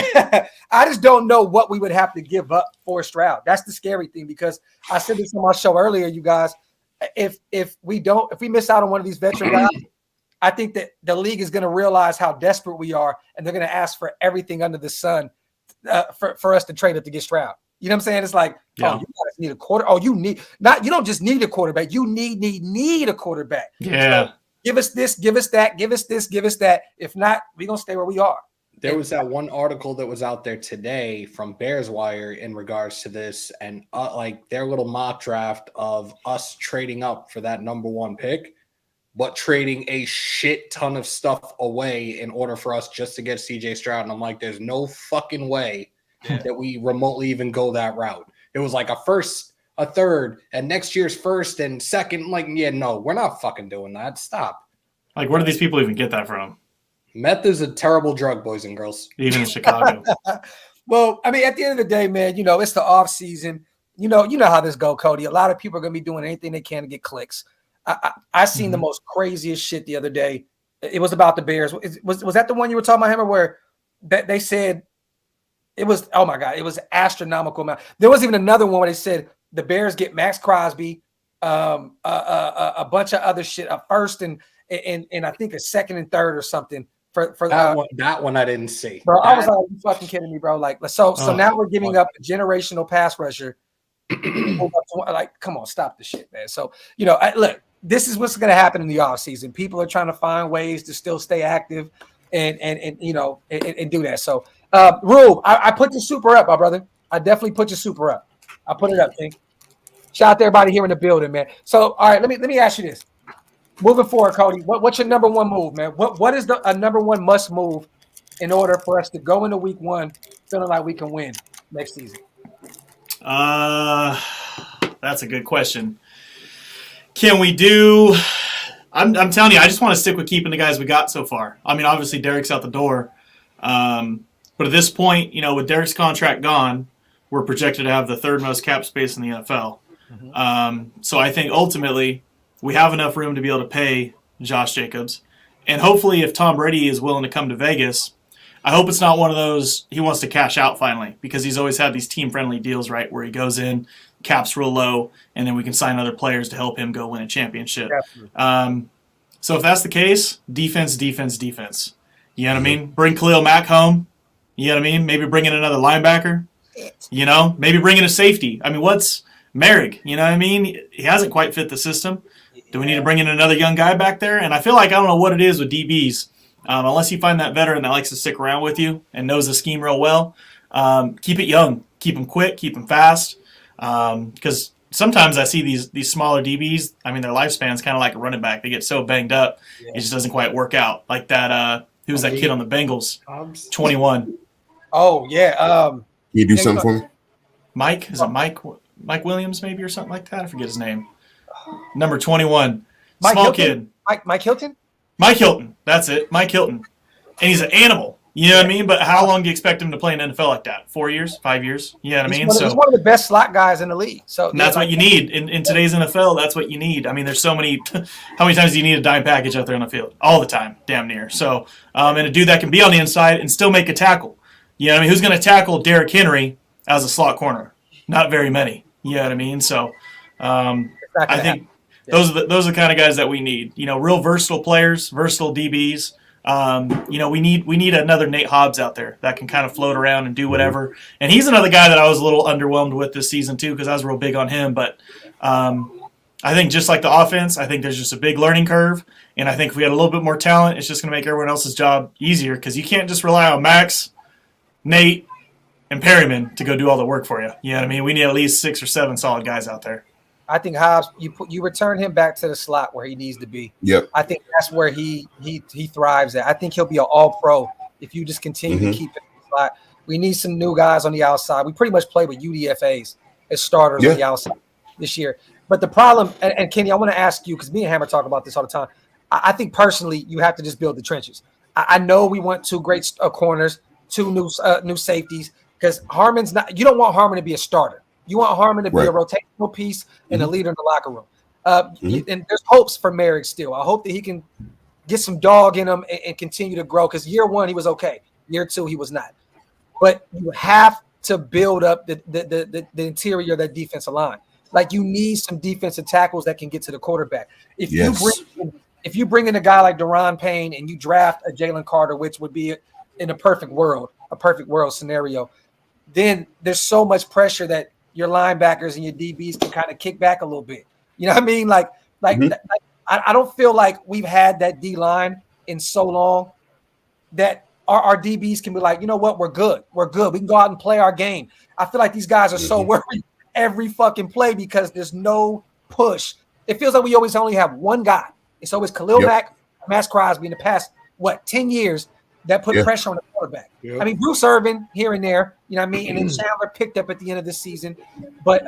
I just don't know what we would have to give up for Stroud. That's the scary thing, because I said this on my show earlier, you guys. If we miss out on one of these veteran guys, I think that the league is going to realize how desperate we are, and they're going to ask for everything under the sun for us to trade up to get Stroud. You know what I'm saying? It's like, oh, you guys need a quarter. Oh, you don't just need a quarterback. You need a quarterback. Yeah. So give us this, give us that, give us this, give us that. If not, we're going to stay where we are. There was that one article that was out there today from Bears Wire in regards to this, and like their little mock draft of us trading up for that number 1 pick, but trading a shit ton of stuff away in order for us just to get CJ Stroud. And I'm like, there's no fucking way that we remotely even go that route. It was like a first, a third, and next year's first and second. I'm like, yeah, no, we're not fucking doing that. Stop. Like, where do these people even get that from? Meth is a terrible drug, boys and girls. Even in Chicago. Well, I mean, at the end of the day, man, it's the off season. You know how this go, Cody. A lot of people are going to be doing anything they can to get clicks. I seen the most craziest shit the other day. It was about the Bears. Was that the one you were talking about, Hammer, where they said it was, oh my God, it was astronomical amount. There was even another one where they said the Bears get Max Crosby, a bunch of other shit, a first and I think a second and third or something. For that one I didn't see. Bro, I was like, you fucking kidding me, bro? Like, so now we're giving up a generational pass rusher. Like, come on, stop the shit, man. So, look, this is what's going to happen in the offseason. People are trying to find ways to still stay active and do that. So, Rube, I put your super up, my brother. I definitely put your super up. I put it up, King. Shout out to everybody here in the building, man. So, all right, let me ask you this. Moving forward, Cody, what's your number 1 move, man? What is a number 1 must move in order for us to go into week 1 feeling like we can win next season? That's a good question. Can we do? I'm telling you, I just want to stick with keeping the guys we got so far. I mean, obviously Derek's out the door, but at this point, with Derek's contract gone, we're projected to have the 3rd most cap space in the NFL. Mm-hmm. So I think ultimately we have enough room to be able to pay Josh Jacobs. And hopefully if Tom Brady is willing to come to Vegas, I hope it's not one of those he wants to cash out finally, because he's always had these team-friendly deals, right, where he goes in, cap's real low, and then we can sign other players to help him go win a championship. So if that's the case, defense. You know what I mean? Bring Khalil Mack home. You know what I mean? Maybe bring in another linebacker. You know, maybe bring in a safety. I mean, what's Merrick? You know what I mean? He hasn't quite fit the system. Do we need to bring in another young guy back there? And I feel like I don't know what it is with DBs. Unless you find that veteran that likes to stick around with you and knows the scheme real well, keep it young. Keep them quick. Keep them fast. Because sometimes I see these smaller DBs, I mean, their lifespan's kind of like a running back. They get so banged up, it just doesn't quite work out. Like that, who's that kid on the Bengals? 21. Oh, yeah. Can you do something for me? Mike? Is it Mike Williams maybe or something like that? I forget his name. Number 21. Small kid. Mike Hilton? Mike Hilton. That's it. Mike Hilton. And he's an animal. You know what I mean? But how long do you expect him to play in NFL like that? 4 years? 5 years? You know what I mean? He's one of the best slot guys in the league. So and that's what you need. In today's NFL, that's what you need. I mean, there's so many – how many times do you need a dime package out there on the field? All the time, damn near. So, and a dude that can be on the inside and still make a tackle. You know what I mean? Who's going to tackle Derrick Henry as a slot corner? Not very many. You know what I mean? So, I think those are the kind of guys that we need. You know, real versatile players, versatile DBs. You know, we need another Nate Hobbs out there that can kind of float around and do whatever. And he's another guy that I was a little underwhelmed with this season too, because I was real big on him. But I think just like the offense, I think there's just a big learning curve. And I think if we had a little bit more talent, it's just going to make everyone else's job easier, because you can't just rely on Max, Nate, and Perryman to go do all the work for you. You know what I mean? We need at least 6 or 7 solid guys out there. I think Hobbs, you return him back to the slot where he needs to be. Yep. I think that's where he thrives at. I think he'll be an all-pro if you just continue to keep him in the slot. We need some new guys on the outside. We pretty much play with UDFAs as starters on the outside this year. But the problem, and Kenny, I want to ask you, because me and Hammer talk about this all the time. I think personally you have to just build the trenches. I know we want 2 great corners, 2 new safeties, because Harmon's not – you don't want Harmon to be a starter. You want Harmon to be a rotational piece and a leader in the locker room. And there's hopes for Merrick still. I hope that he can get some dog in him and continue to grow, because year 1 he was okay. Year 2 he was not. But you have to build up the interior of that defensive line. Like, you need some defensive tackles that can get to the quarterback. If you bring in a guy like Deron Payne and you draft a Jalen Carter, which would be in a perfect world scenario, then there's so much pressure that your linebackers and your DBs can kind of kick back a little bit. You know what I mean? Like I don't feel like we've had that D line in so long that our DBs can be like, you know what, we're good. We're good. We can go out and play our game. I feel like these guys are so worried every fucking play because there's no push. It feels like we always only have one guy. It's always Khalil Mack, Max Crosby in the past, 10 years that put pressure on the quarterback. Yep. I mean, Bruce Irvin here and there, you know what I mean? And then Chandler picked up at the end of the season. But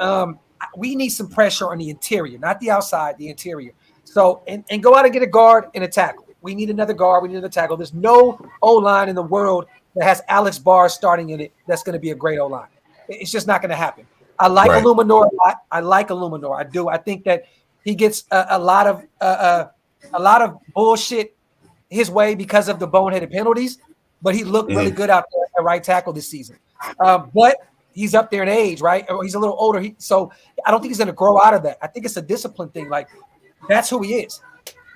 we need some pressure on the interior, not the outside, the interior. So, and go out and get a guard and a tackle. We need another guard. We need another tackle. There's no O-line in the world that has Alex Barr starting in it that's going to be a great O-line. It's just not going to happen. I like Illuminor a lot. I like Illuminor. I do. I think that he gets a lot of bullshit his way because of the boneheaded penalties, but he looked really good out there at right tackle this season. But he's up there in age, right? Or he's a little older. So I don't think he's going to grow out of that. I think it's a discipline thing. Like, that's who he is.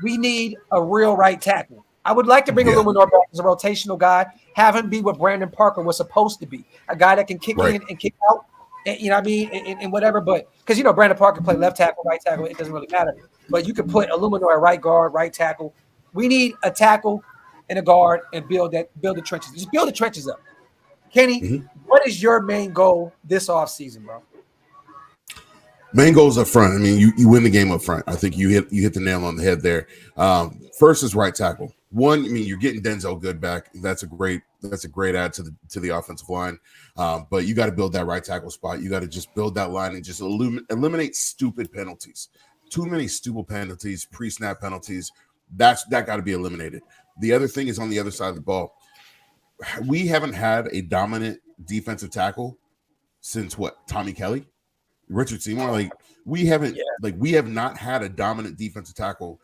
We need a real right tackle. I would like to bring Illuminor back as a rotational guy, have him be what Brandon Parker was supposed to be, a guy that can kick in and kick out, and, you know what I mean, and whatever. But because, you know, Brandon Parker played left tackle, right tackle, it doesn't really matter. But you could put Illuminor at right guard, right tackle. We need a tackle and a guard and build the trenches. Just build the trenches up. Kenny, what is your main goal this offseason, bro? Main goals up front. I mean, you win the game up front. I think you hit the nail on the head there. First is right tackle. One, I mean, you're getting Denzel Good back. That's a great add to the offensive line. But you got to build that right tackle spot. You got to just build that line and just eliminate stupid penalties. Too many stupid penalties, pre-snap penalties. That got to be eliminated. The other thing is on the other side of the ball. We haven't had a dominant defensive tackle since Tommy Kelly, Richard Seymour. Like, we have not had a dominant defensive tackle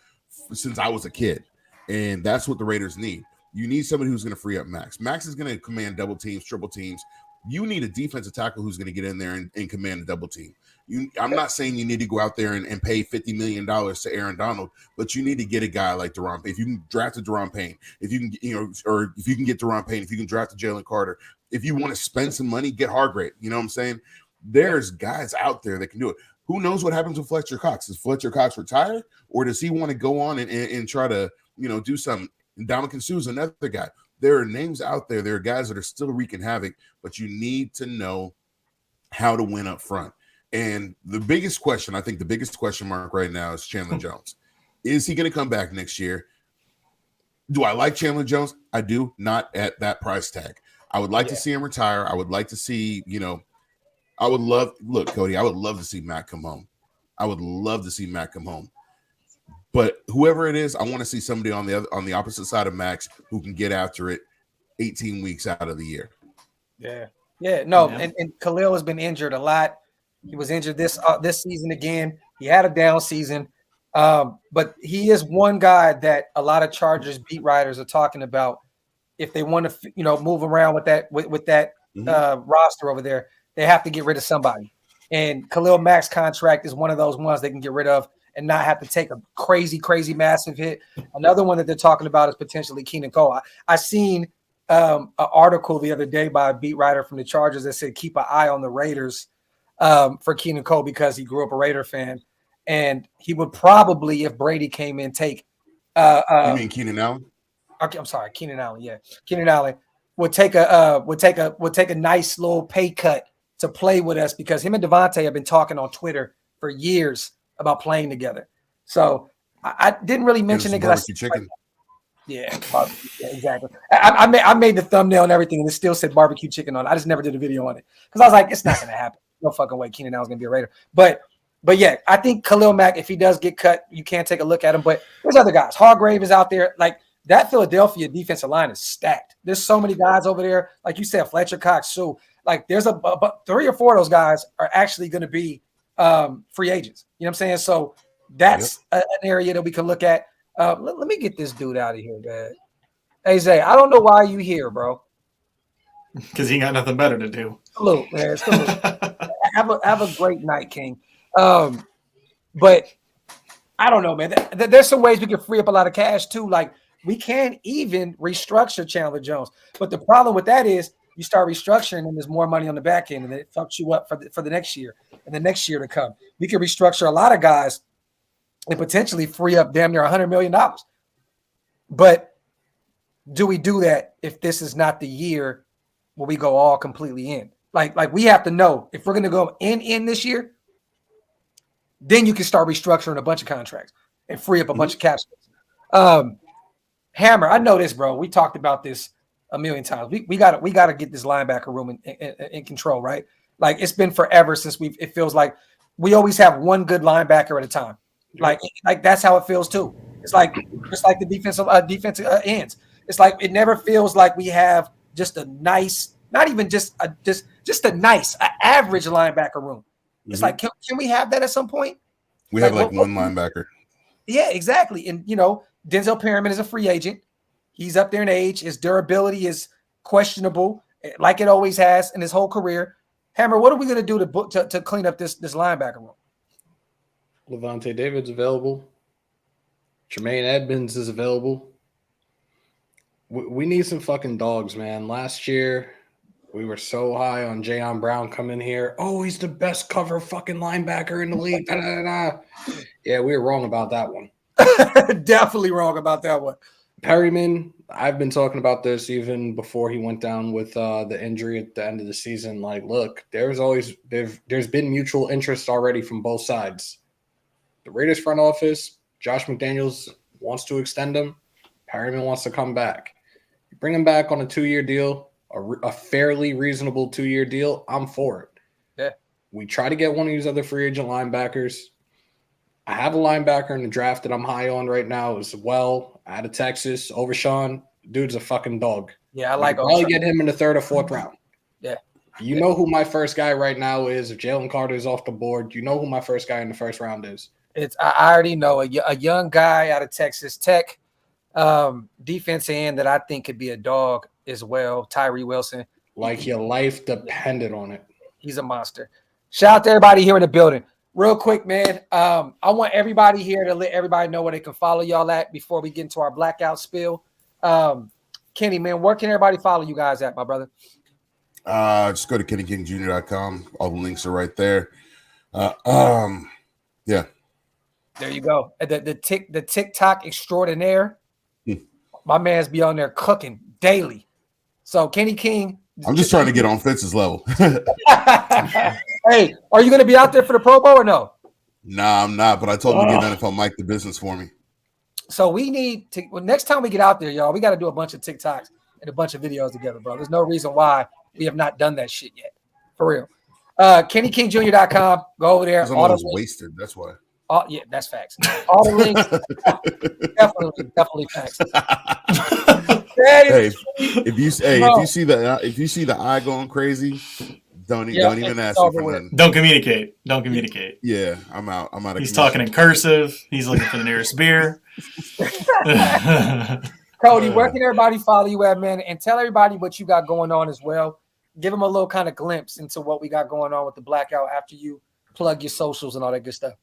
since I was a kid. And that's what the Raiders need. You need somebody who's going to free up Max. Max is going to command double teams, triple teams. You need a defensive tackle who's going to get in there and command a double team. I'm not saying you need to go out there and pay $50 million to Aaron Donald, but you need to get a guy like Deron Payne. If you can draft a Deron Payne, if you can get Deron Payne, if you can draft a Jalen Carter, If you want to spend some money, get Hargrave. You know what I'm saying? There's guys out there that can do it. Who knows what happens with Fletcher Cox? Does Fletcher Cox retire, or does he want to go on and try to, do something? And Dominican Sue's another guy. There are names out there. There are guys that are still wreaking havoc, but you need to know how to win up front. And the biggest question mark right now is Chandler Jones. Is he going to come back next year? Do I like Chandler Jones? I do, not at that price tag. I would like to see him retire. I would like to see, Cody, I would love to see Matt come home. But whoever it is, I want to see somebody on the opposite side of Max who can get after it 18 weeks out of the year. Yeah. And Khalil has been injured a lot. He was injured this season again. He had a down season. But he is one guy that a lot of Chargers beat writers are talking about. If they want to, move around with that roster over there, they have to get rid of somebody. And Khalil Mack's contract is one of those ones they can get rid of and not have to take a crazy, crazy, massive hit. Another one that they're talking about is potentially Keenan Cole. I seen an article the other day by a beat writer from the Chargers that said keep an eye on the Raiders for Keenan Cole because he grew up a Raider fan. And he would probably, if Brady came in, take you mean Keenan Allen? Okay, I'm sorry, Keenan Allen. Yeah, Keenan Allen would take a nice little pay cut to play with us because him and Devontae have been talking on Twitter for years about playing together. So I didn't really mention it because chicken. Yeah, exactly. I made the thumbnail and everything, and it still said barbecue chicken on it. I just never did a video on it because I was like, it's not going to happen. No fucking way Keenan Allen's going to be a Raider. But yeah, I think Khalil Mack, if he does get cut, you can't take a look at him. But there's other guys. Hargrave is out there. Like, that Philadelphia defensive line is stacked. There's so many guys over there. Like you said, Fletcher Cox, Sue. Like, there's about 3 or 4 of those guys are actually going to be free agents. You know what I'm saying? So that's an area that we can look at. Let me get this dude out of here, man. Hey, Zay, I don't know why you here, bro. Because he got nothing better to do. Salute, man. Salute. Have a great night, King. But I don't know, man. There's some ways we can free up a lot of cash too. Like, we can even restructure Chandler Jones. But the problem with that is you start restructuring and there's more money on the back end and it fucks you up for the next year and the next year to come. We can restructure a lot of guys and potentially free up damn near $100 million. But do we do that if this is not the year where we go all completely in? Like we have to know if we're going to go in this year, then you can start restructuring a bunch of contracts and free up a bunch of cap space. Hammer, I know this, bro. We talked about this a million times. We got to get this linebacker room in control, right? Like, it's been forever since it feels like we always have one good linebacker at a time. Like that's how it feels too. It's like just like the defensive ends. It's like it never feels like we have just a nice, not even just a nice, average linebacker room. It's like, can we have that at some point? We have one linebacker. Yeah, exactly. And Denzel Perryman is a free agent. He's up there in age. His durability is questionable, like it always has in his whole career. Hammer, what are we going to do to clean up this linebacker room? Levante David's available. Jermaine Edmonds is available. We need some fucking dogs, man. Last year, we were so high on Jayon Brown coming here. Oh, he's the best cover fucking linebacker in the league. Da, da, da, da. Yeah, we were wrong about that one. Definitely wrong about that one. Perryman, I've been talking about this even before he went down with the injury at the end of the season. Like, look, there's been mutual interest already from both sides. The Raiders front office, Josh McDaniels wants to extend him. Perryman wants to come back. You bring him back on a 2-year deal, a fairly reasonable 2-year deal. I'm for it. Yeah. We try to get one of these other free agent linebackers. I have a linebacker in the draft that I'm high on right now as well, out of Texas, Overshawn. Dude's a fucking dog. Yeah, I like Overshawn. Probably get him in the 3rd or 4th round. Yeah. You know who my first guy right now is. If Jalen Carter is off the board, you know who my first guy in the 1st round is. I already know a young guy out of Texas Tech, defense end that I think could be a dog as well, Tyree Wilson. Like your life depended on it. He's a monster. Shout out to everybody here in the building. Real quick, man. I want everybody here to let everybody know where they can follow y'all at before we get into our blackout spill. Kenny, man, where can everybody follow you guys at, my brother? Just go to KennyKingJr.com. All the links are right there. Yeah. There you go. The TikTok extraordinaire. Hmm. My man's be on there cooking daily. So Kenny King. I'm just trying to get on Fitz's level. Hey, are you going to be out there for the Pro Bowl or no? Nah, I'm not. But I told him to give NFL Mike the business for me. So we need to. Well, next time we get out there, y'all, we got to do a bunch of TikToks and a bunch of videos together, bro. There's no reason why we have not done that shit yet. For real. KennyKingJr.com. Go over there. All those wasted. That's why. Yeah, that's facts. All the links, definitely facts. Hey, if you see the eye going crazy, don't even ask me for nothing. Don't communicate. Yeah, I'm out. He's talking in cursive. He's looking for the nearest beer. Cody, where can everybody follow you at, man? And tell everybody what you got going on as well. Give them a little kind of glimpse into what we got going on with the Blackout after you plug your socials and all that good stuff.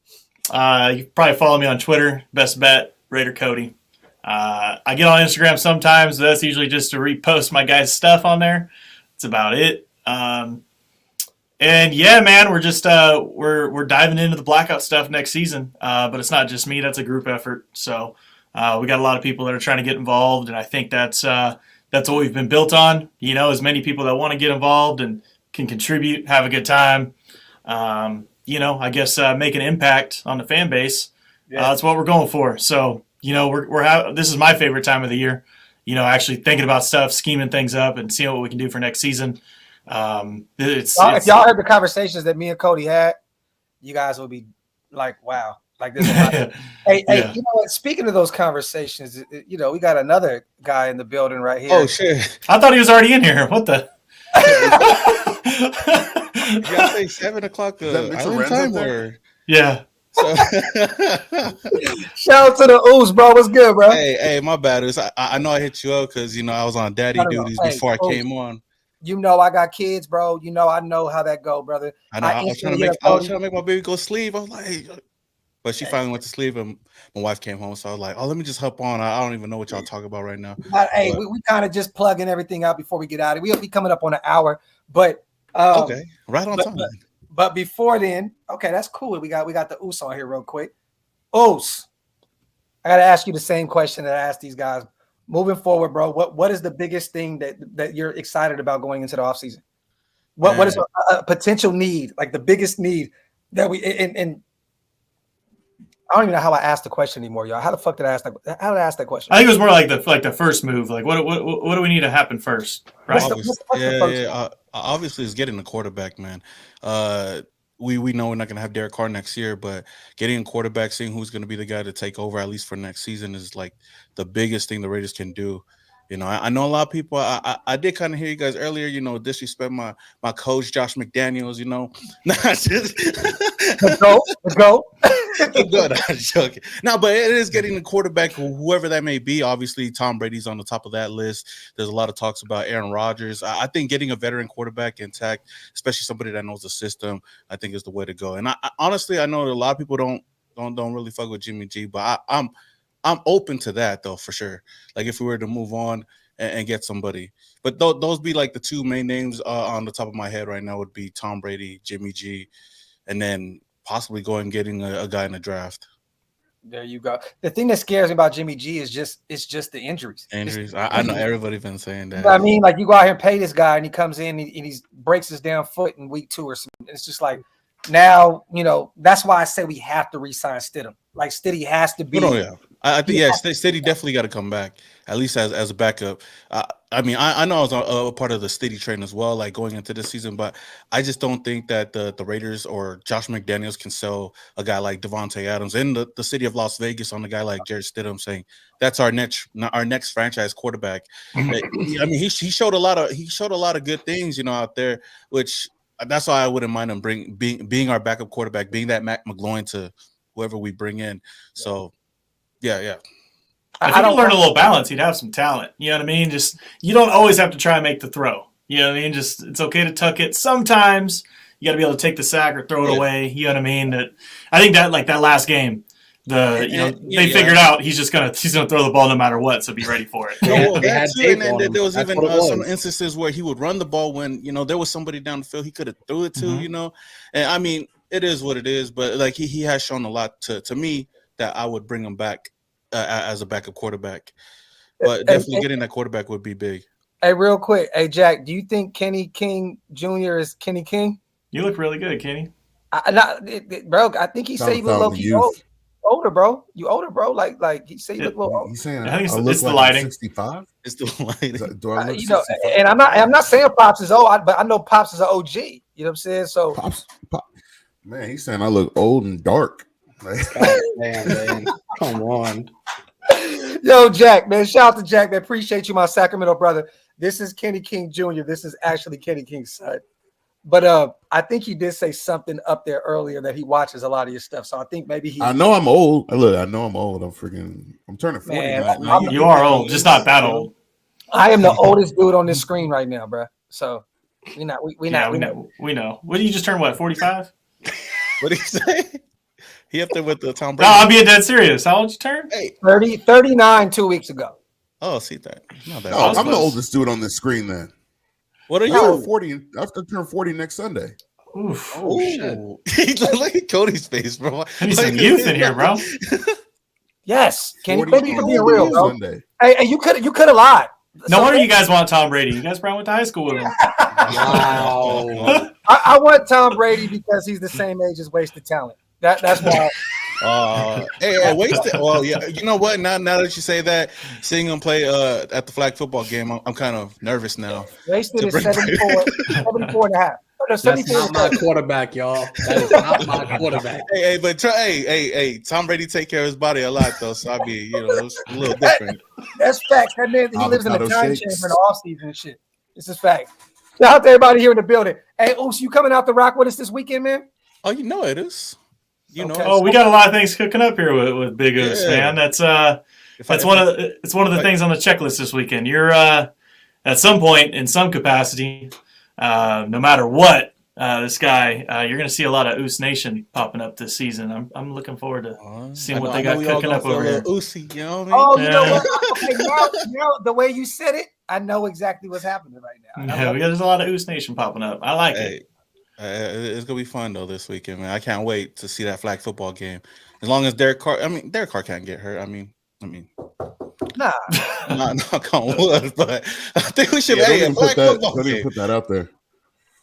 You can probably follow me on Twitter. Best bet, Raider Cody. I get on Instagram sometimes. That's usually just to repost my guys' stuff on there. That's about it. And yeah, man, we're just we're diving into the Blackout stuff next season. But it's not just me. That's a group effort. So we got a lot of people that are trying to get involved, and I think that's what we've been built on. You know, as many people that want to get involved and can contribute, have a good time. You know, I guess make an impact on the fan base. Yeah. That's what we're going for. So, you know, this is my favorite time of the year. You know, actually thinking about stuff, scheming things up, and seeing what we can do for next season. If y'all heard the conversations that me and Cody had, you guys will be like, "Wow!" Like this. Hey, you know what? Speaking of those conversations, you know, we got another guy in the building right here. Oh shit! I thought he was already in here. What the? You gotta say 7 o'clock island time or yeah. So shout out to the Oos, bro. What's good, bro? Hey, my bad. I know I hit you up because you know I was on daddy duties before I came on. You know I got kids, bro. You know I know how that go, brother. I know. I was trying to make my baby go sleep. I was like, but she finally went to sleep, and my wife came home. So I was like, oh, let me just hop on. I don't even know what y'all talking about right now. Hey, we kind of just plugging everything out before we get out of it. We'll be coming up on an hour, but okay, right on time. But before then, okay, that's cool. We got the Oos on here real quick. Oos, I got to ask you the same question that I asked these guys. Moving forward, bro, what is the biggest thing that you're excited about going into the offseason? What is a potential need, like the biggest need that we and I don't even know how I asked the question anymore, y'all. How the fuck did I ask that? How did I ask that question? I think it was more like the first move. Like what do we need to happen first? Right? Obviously, it's getting a quarterback, man. We know we're not going to have Derek Carr next year, but getting a quarterback, seeing who's going to be the guy to take over at least for next season is like the biggest thing the Raiders can do. You know, I know a lot of people. I did kind of hear you guys earlier. You know, disrespect my coach Josh McDaniels. You know, let's go. Good, I'm joking. No, but it is getting the quarterback, whoever that may be. Obviously, Tom Brady's on the top of that list. There's a lot of talks about Aaron Rodgers. I think getting a veteran quarterback intact, especially somebody that knows the system, I think is the way to go. And I honestly, I know that a lot of people don't really fuck with Jimmy G, but I'm open to that though, for sure. Like if we were to move on and get somebody, but those be like the two main names on the top of my head right now would be Tom Brady, Jimmy G, and then possibly going and getting a guy in the draft. There you go. The thing that scares me about Jimmy G is just the injuries. I know everybody been saying that. I mean, like you go out here and pay this guy, and he comes in and he breaks his damn foot in week 2 or something. It's just like now, you know, that's why I say we have to re-sign Stidham. Like Stiddy has to be. Oh yeah, I think Stiddy definitely got to come back at least as a backup. I mean, I know I was a part of the Stiddy train as well, like going into this season, but I just don't think that the Raiders or Josh McDaniels can sell a guy like Devontae Adams in the city of Las Vegas on a guy like Jarrett Stidham, saying that's our next franchise quarterback. I mean, he showed a lot of good things, you know, out there, which that's why I wouldn't mind him being our backup quarterback, being that Matt McGloin to whoever we bring in. So, yeah. If he could learn a little balance, he'd have some talent. You know what I mean? Just you don't always have to try and make the throw. You know what I mean? Just it's okay to tuck it. Sometimes you got to be able to take the sack or throw it away. You know what I mean? I think that like that last game, They figured out he's gonna throw the ball no matter what, so be ready for it. And there was even some instances where he would run the ball when there was somebody down the field he could have threw it to. And I mean, it is what it is, but like he has shown a lot to me that I would bring him back as a backup quarterback. But definitely getting that quarterback would be big. Hey, real quick, hey Jack, do you think Kenny King Jr. is Kenny King? You look really good, Kenny. Bro, I think he said he looked older, bro. You older, bro. Like he said, you look a little older. He's saying I think it's the lighting. 65. It's the lighting. Do I look 65? and I'm not saying Pops is old, but I know Pops is an OG. You know what I'm saying? So, Pops, man, he's saying I look old and dark. Man, come on. Yo, Jack, man, shout out to Jack, man. Appreciate you, my Sacramento brother. This is Kenny King Jr. This is actually Kenny King's son. But I think he did say something up there earlier that he watches a lot of your stuff. So I think maybe I know I'm old. Look, I know I'm old. I'm turning 40. Man, you are old, just not that old. I am the oldest dude on this screen right now, bro. So we know. We know. What did you just turn? What, 45? What did he say? He up there with the Tom No, Brady. I'm being dead serious. How old you turn? Hey, 39 2 weeks ago. oh, see that. Not that No, old. I'm the oldest dude on this screen then. What are I turn you? 40. I have to turn 40 next Sunday. Oof. Oh shit! Look at Cody's face, bro. I need some youth in here, bro. Yes, Kenny, 40 maybe you could be real, bro. Sunday. Hey, you could have lied. No wonder you guys want Tom Brady. You guys probably went to high school with him. Wow. I want Tom Brady because he's the same age as wasted talent. That's why. Hey, wasted. Well, yeah. You know what? Now that you say that, seeing him play at the flag football game, I'm kind of nervous now. Wasted is 74 and a half. No, That's not my quarterback, y'all. That is not my quarterback. Hey, Tom Brady take care of his body a lot though, so I mean, it's a little different. That's facts. That man, he lives in a Avocado time shakes. chamber in the off season and shit. This is fact. Shout out to everybody here in the building. Hey, Oos, you coming out to rock with us this weekend, man? Oh, you know it is. You know. Okay. Oh, we got a lot of things cooking up here with Big Oos, Yeah. man. It's one of the things on the checklist this weekend. You're at some point in some capacity, no matter what, this guy, you're going to see a lot of Oos Nation popping up this season. I'm looking forward to seeing what they got cooking up over here. Uzi, you know what I mean? Oh, you know Yeah. what? Okay, now the way you said it, I know exactly what's happening right now. Yeah, there's a lot of Oos Nation popping up. I like it. It's gonna be fun though this weekend, man. I can't wait to see that flag football game. As long as Derek Carr can't get hurt. I mean, Nah. knock on wood, but I think we should. Yeah, Hey, a don't flag football even game. put that out there.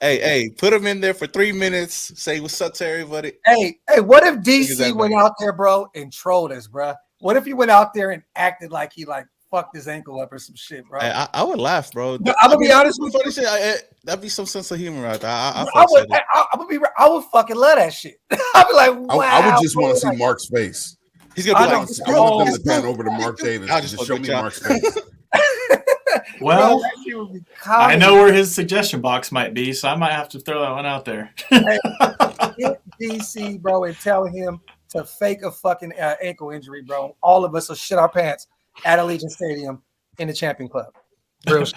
Hey, put him in there for 3 minutes. Say what's up to everybody. Hey, what if DC Exactly. went out there, bro, and trolled us, bro? What if he went out there and acted like he fucked his ankle up or some shit, bro? Hey, I would laugh, bro. I'm gonna be honest with you. Funny shit, that'd be some sense of humor right there. I would fucking love that shit. I'd be like, wow. I would just want to see like, Mark's face. He's gonna be I like, know. I want them to pan over to Mark Davis I'll and just just show fucking me chop. Mark's face. Well, bro, that shit would be I comedy. know where his suggestion box might be, so I might have to throw that one out there. Get DC, bro, and tell him to fake a fucking ankle injury, bro. All of us will shit our pants at Allegiant Stadium in the Champion Club. Real shit.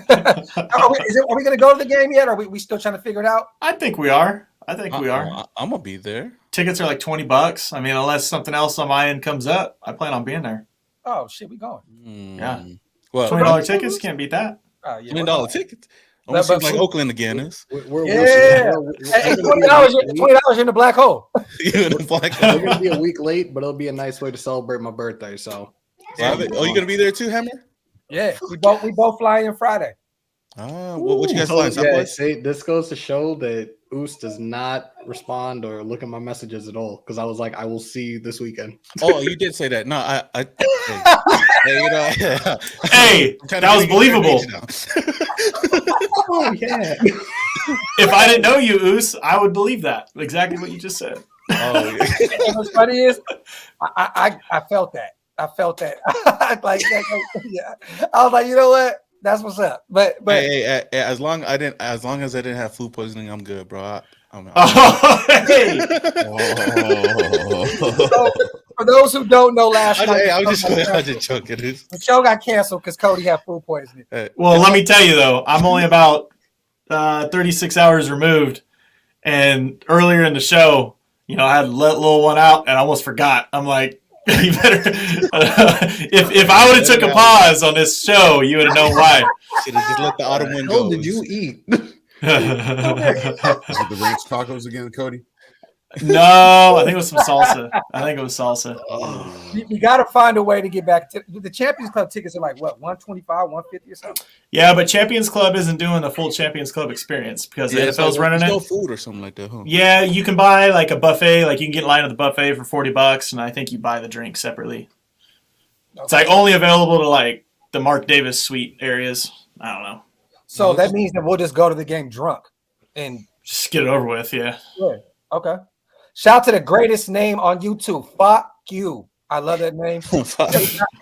Are we going to go to the game yet? Or are we still trying to figure it out? I think we are. We are. I'm gonna be there. Tickets are like $20. I mean, unless something else on my end comes up, I plan on being there. Oh, shit, we going. Yeah. Well, $20 tickets, can't beat that. Oh, yeah, $20 tickets. Almost seems like Oakland again is. We're Yeah. Hey, $20 in the black hole. Even in black. We're gonna be a week late, but it'll be a nice way to celebrate my birthday. So, Oh, you gonna be there too, Hammer? Yeah, we both fly in Friday. What you guys Oh, flying? yeah, Southwest? see, this goes to show that Oos does not respond or look at my messages at all. Because I was like, I will see you this weekend. Oh, you did say that. No, I hey, you know, Hey, I'm trying to that was figure your believable. age now. Oh yeah. If I didn't know you, Oos, I would believe that. Exactly what you just said. Oh, yeah. And what's funny is, I felt that. I felt that. Yeah. I was like, you know what? That's what's up. But Hey, as long as I didn't have food poisoning, I'm good, bro. I'm Oh, hey. so, for those who don't know, last night I was just joking. the show got canceled because Cody had food poisoning. Well, let me tell you, though, I'm only about 36 hours removed. And earlier in the show, I had to let little one out and I almost forgot. I'm like, you better. If I would have took a pause on this show, you would have known why. Should have just let the autumn wind How go. did you eat? Is it the ranch tacos again, Cody? No, I think it was some salsa. You got to find a way to get back to the Champions Club tickets are like what 125, 150 or something. Yeah, but Champions Club isn't doing the full Champions Club experience because the NFL's running it. No food or something like that, huh? Yeah, you can buy like a buffet. Like you can get in line at the buffet for $40, and I think you buy the drink separately. Okay. It's like only available to like the Mark Davis suite areas. I don't know. So that means that we'll just go to the game drunk and just get it over with. Yeah. Okay. Shout out to the greatest name on YouTube. Fuck you. I love that name.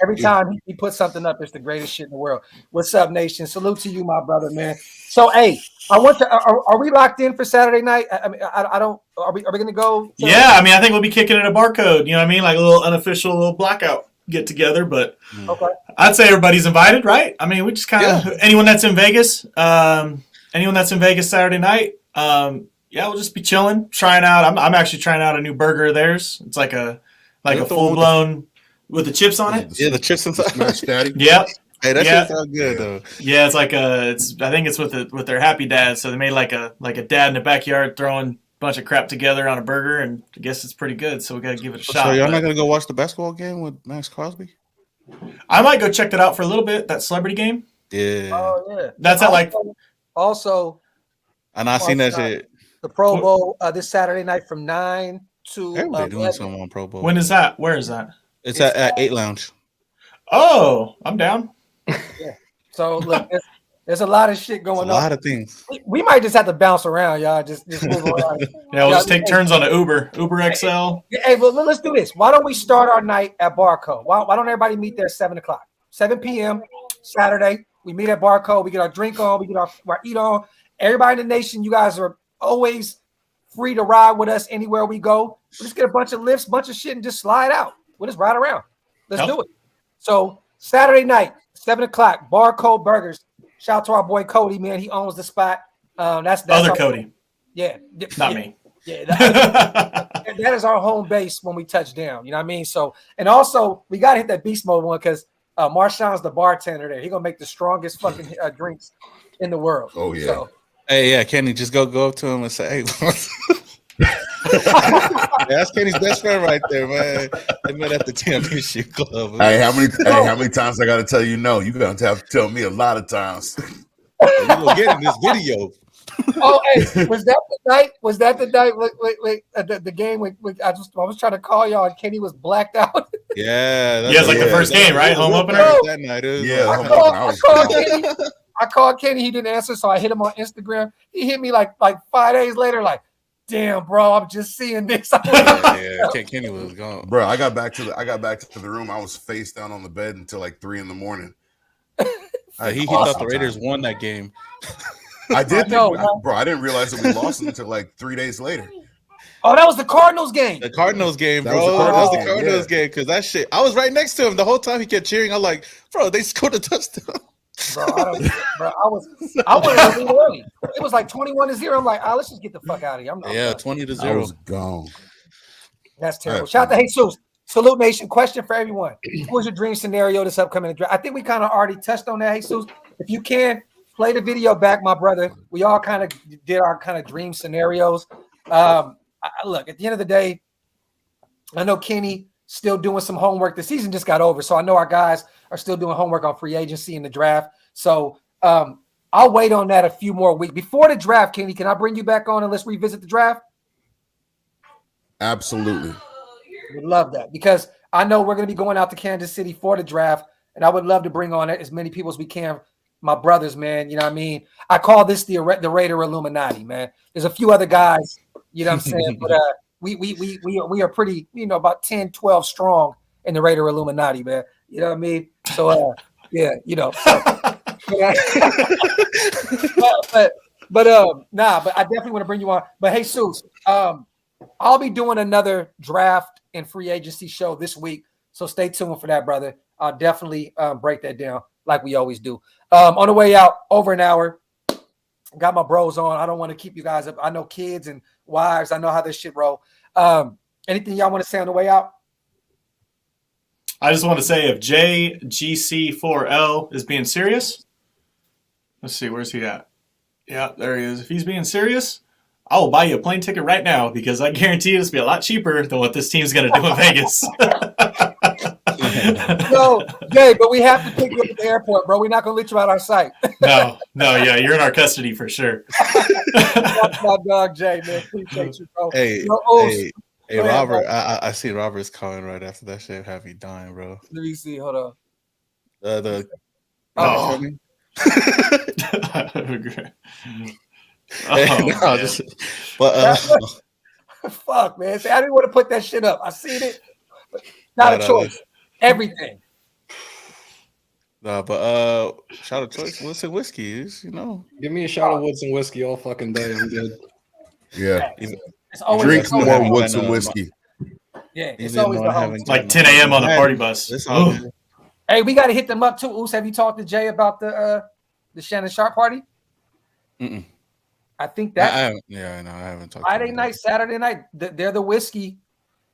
Every time he puts something up, it's the greatest shit in the world. What's up, nation? Salute to you, my brother, man. So, hey, I want to. Are we locked in for Saturday night? I mean, I don't. Are we going to go? Yeah, I mean, I think we'll be kicking it a barcode. You know what I mean? Like a little unofficial little blackout get together. But I'd say everybody's invited, right? I mean, we just kind of anyone that's in Vegas, Saturday night. Yeah, we'll just be chilling, trying out. I'm actually trying out a new burger of theirs. It's like a full blown with the chips on it. Yeah, the chips inside. Smash Daddy. Yep. Hey, that shit sounds good though. Yeah, it's like I think it's with their happy dad. So they made like a dad in the backyard throwing a bunch of crap together on a burger, and I guess it's pretty good. So we got to give it a shot. So y'all not gonna go watch the basketball game with Max Crosby? I might go check that out for a little bit. That celebrity game. Yeah. Oh yeah. That's at like. Also. And I seen that shit. The Pro Bowl this Saturday night from 9 to. Everybody doing something on Pro Bowl. When is that? Where is that? It's at 8 Lounge. Oh, I'm down. Yeah. So look, there's a lot of shit going on. A lot of things. We might just have to bounce around, y'all. Just move around. Yeah, we'll just take turns on the Uber XL. Hey, well, let's do this. Why don't we start our night at Barcode? Why don't everybody meet there at 7 o'clock? 7 p.m. Saturday. We meet at Barcode. We get our drink on. We get our eat on. Everybody in the nation, you guys are always free to ride with us anywhere we go. We'll just get a bunch of lifts, bunch of shit, and just slide out. We'll just ride around. Let's do it. So Saturday night, 7 o'clock, Barcode Burgers. Shout out to our boy Cody, man. He owns the spot. That's other Cody. Yeah. Not me. Yeah. That is our home base when we touch down. You know what I mean? So, and also we got to hit that beast mode one because Marshawn's the bartender there. He's going to make the strongest fucking drinks in the world. Oh, yeah. So, hey, yeah, Kenny, just go up to him and say, hey. That's Kenny's best friend right there, man. They met at the championship club. Hey, how many times I got to tell you no? You got to have to tell me a lot of times. You gonna get in this video. Oh, hey, was that the night? The game? I was trying to call y'all, and Kenny was blacked out. Yeah, it's like the first game, right? Home opener. That night, I called Kenny. He didn't answer, so I hit him on Instagram. He hit me like 5 days later, like, damn, bro, I'm just seeing this. Kenny was gone, bro. I got back to the room. I was face down on the bed until like 3 a.m. He thought the Raiders won that game. I did, bro. I didn't realize that we lost until like 3 days later. Oh, that was the Cardinals game. The Cardinals game, bro. That was the Cardinals game because that shit. I was right next to him the whole time. He kept cheering. I'm like, bro, they scored a touchdown. Bro, I was early. It was like 21-0. I'm like, let's just get the fuck out of here. 20-0. I was gone. That's terrible. Shout out to Jesus. Salute Nation. Question for everyone: who's your dream scenario this upcoming draft? I think we kind of already touched on that, Jesus. If you can play the video back, my brother. We all kind of did our kind of dream scenarios. Look, at the end of the day, I know Kenny still doing some homework. The season just got over, so I know our guys are still doing homework on free agency and the draft. So I'll wait on that a few more weeks. Before the draft, Kenny, can I bring you back on and let's revisit the draft? Absolutely. Would love that because I know we're going to be going out to Kansas City for the draft, and I would love to bring on as many people as we can. My brothers, man, you know what I mean? I call this the Raider Illuminati, man. There's a few other guys, you know what I'm saying? But we are pretty, about 10, 12 strong in the Raider Illuminati, man. You know what I mean? So, yeah, So, but I definitely want to bring you on. But hey, Jesus, I'll be doing another draft and free agency show this week. So stay tuned for that, brother. I'll definitely break that down like we always do. On the way out, over an hour, got my bros on. I don't want to keep you guys up. I know kids and wives. I know how this shit roll. Anything y'all want to say on the way out? I just want to say if JGC4L is being serious, let's see, where's he at? Yeah, there he is. If he's being serious, I will buy you a plane ticket right now because I guarantee it's going to be a lot cheaper than what this team's going to do in Vegas. No, Jay, but we have to pick you up at the airport, bro. We're not going to let you out our sight. No, yeah, you're in our custody for sure. That's my dog, Jay, man. Appreciate you, bro. Hey, Yo, Oos, hey, go ahead, Robert. bro. I see Robert's calling right after that shit. Have you dying, bro? Let me see. Hold on. The Oh. Fuck, man. See, I didn't want to put that shit up. I seen it. Not a choice. Everything. Nah, but shout out choice Woodson whiskey is, Give me a shot of Woodson whiskey all fucking day. I'm good. Yeah. It's always Drink always- more Woodson whiskey. Yeah, it's Even always though the I home. haven't Like 10 a.m. on the party bus. It's all good. Hey, we got to hit them up too. Oos, have you talked to Jay about the Shannon Sharp party? Mm-mm. I think I that haven't. Yeah, no, I haven't talked. to Friday him. night, Saturday night, they're the whiskey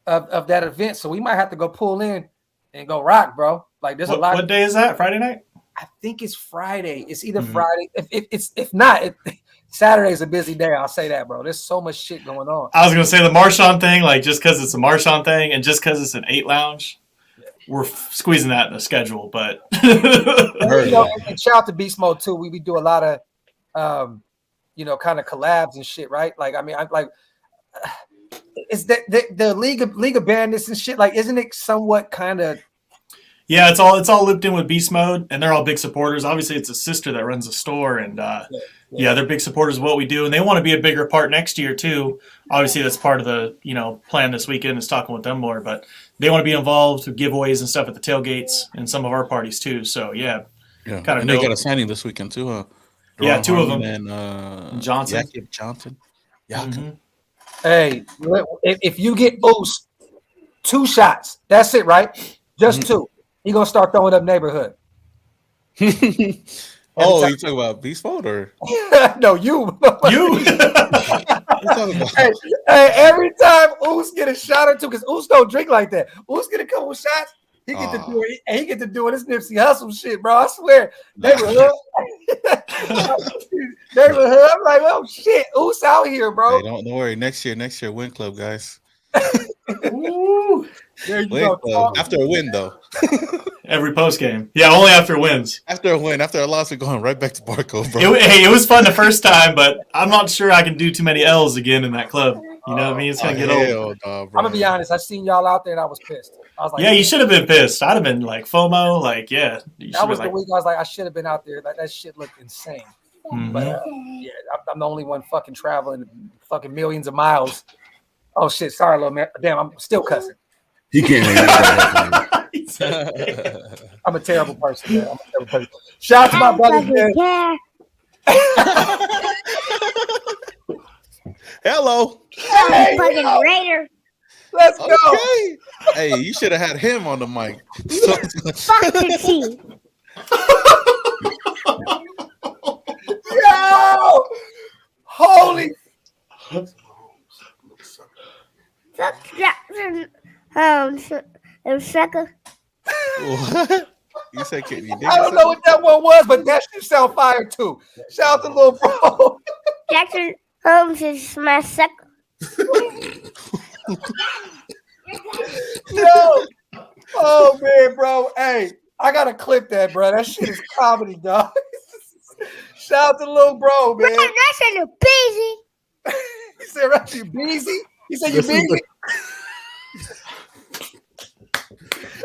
of that event. So we might have to go pull in and go rock, bro. Like there's a lot. What day is that? Friday night? I think it's Friday. It's either Mhm. Friday. If not, Saturday's a busy day. I'll say that, bro. There's so much shit going on. I was going to say the Marshawn thing, like just because it's a Marshawn thing and just because it's an 8 lounge, we're squeezing that in the schedule. But And shout out to Beast Mode too. We do a lot of, kind of collabs and shit, right? Like, I mean, I'm like, is that the League of Bandits and shit? Like, isn't it somewhat kind of? yeah, it's all looped in with Beast Mode, and they're all big supporters. Obviously, it's a sister that runs the store, and yeah, they're big supporters of what we do, and they want to be a bigger part next year too. Obviously, that's part of the plan this weekend is talking with them more, but they want to be involved with giveaways and stuff at the tailgates and some of our parties too. So yeah, Yeah, Kinda and they dope. got a signing this weekend too, huh? Yeah, Deron 2 of them. Harmon and Johnson. Jakob Johnson. Yeah, Mhm. Hey, if you get Oos 2 shots, that's it, right? Just 2. He gonna start throwing up neighborhood. Oh, time- you talking about Beast Mode or No, you. You. you talking about? Hey, every time Oos get a shot or 2, because Oos don't drink like that. Oos get a couple shots. He get to do it. He get to do this Nipsey Hustle shit, bro. I swear. Neighborhood. Neighborhood. I'm like, oh shit, Oos out here, bro. Hey, don't worry. Next year, Win Club, guys. Woo. There you Win go. Club. After a win, though. Every post game. Yeah, only after wins. After a win, after a loss, we're going right back to Barco, bro. It was fun the first time, but I'm not sure I can do too many L's again in that club. You know what I mean? It's gonna get old. Hell no, bro. I'm gonna be honest. I seen y'all out there and I was pissed. I was like, Yeah, you should have been pissed. I'd have been like FOMO. Like, yeah. You that should was have the week I was like, I should have been out there. Like that shit looked insane. Mhm. But yeah, I'm the only one fucking traveling fucking millions of miles. Oh shit, sorry, little man. Damn, I'm still cussing. He can't hang I'm a terrible person, man. I'm a terrible person. Shout out to my brothers, man. Hello. Hey, Fucking yo, Raider. let's go. Okay. Hey, you should have had him on the mic. Fuck the team. Yo, holy. Fuck Jackson. Sucker. What? You said, can you dig I don't know what that one was, but that shit sound fire too. Shout out to little bro. Jackson Holmes is my sucker. Yo, oh man, bro. Hey, I gotta clip that, bro. That shit is comedy, dog. Shout out to little bro, man. That's in the busy. He said, "Right, you busy?" He said, "You busy?"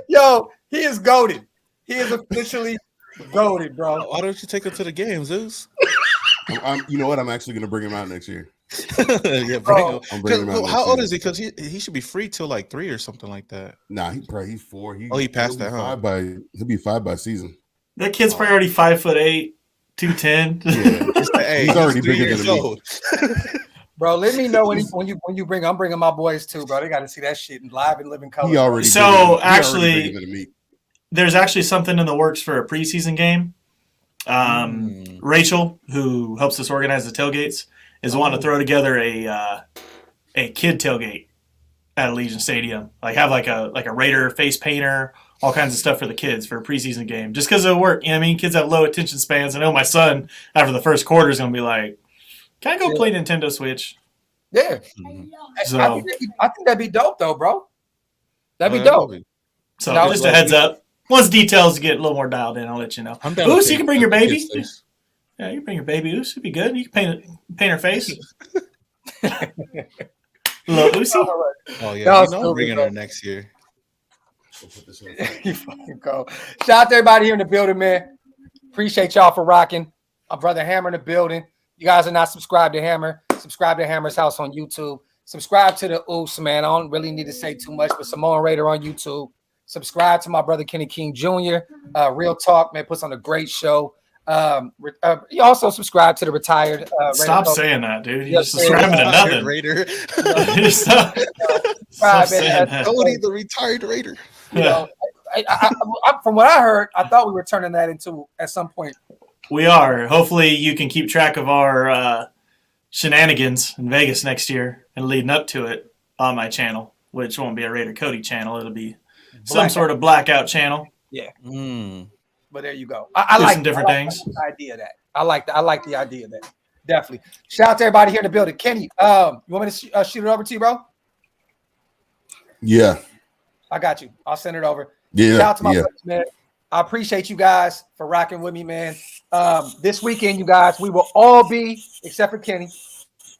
Yo, he is goated. He is officially goated, bro. Why don't you take him to the games, Zeus? You know what? I'm actually going to bring him out next year. Yeah, bring Bro, him. I'm bringing him out. How next old year. is he? Because he should be free till like 3 or something like that. Nah, he's 4. He passed that, huh? He'll be 5 by season. That kid's probably already 5'8", 210. Yeah. Hey, He's already 3 bigger years than me. old. Bro, let me know when you bring. I'm bringing my boys too, bro. They got to see that shit in live and living color. He already So, bigger than- he already actually- bigger than me. There's actually something in the works for a preseason game. Rachel, who helps us organize the tailgates, is wanting to throw together a kid tailgate at Allegiant Stadium. Like have like a Raider face painter, all kinds of stuff for the kids for a preseason game. Just because it'll work. You know what I mean? Kids have low attention spans. I know my son after the first quarter is gonna be like, can I go play Nintendo Switch? Yeah. So I think that'd be dope though, bro. That'd be that dope. would be- so That just was a heads up. Once details get a little more dialed in, I'll let you know. I'm down to Oos, pay you can bring your for the baby. kids' face. Yeah, you can bring your baby Oos. It'd be good. You can paint her face. Little Oosie. Oh yeah, No, you it's know still I'm bringing good, her next year. You fucking go. Shout out to everybody here in the building, man. Appreciate y'all for rocking. My brother Hammer in the building. You guys are not subscribed to Hammer. Subscribe to Hammer's House on YouTube. Subscribe to the Oos, man. I don't really need to say too much, but Samoan Raider on YouTube. Subscribe to my brother Kenny King Jr. Real Talk, man, puts on a great show. You also subscribe to the retired. Stop Raider saying that, dude. You're Yes, just subscribing to nothing. Raider. Stop Subscribe, saying man. that. Cody, the retired Raider. You know, from what I heard, I thought we were turning that into at some point. We are. Hopefully, you can keep track of our shenanigans in Vegas next year and leading up to it on my channel, which won't be a Raider Cody channel. It'll be some sort of Blackout channel. But there you go. I Do like some different things. The idea of that. I like the idea of that. Definitely. Shout out to everybody here in the building. Kenny, you want me to shoot it over to you, bro? Yeah. I got you. I'll send it over. Yeah. Shout out to my brothers, man. I appreciate you guys for rocking with me, man. This weekend, you guys, we will all be, except for Kenny,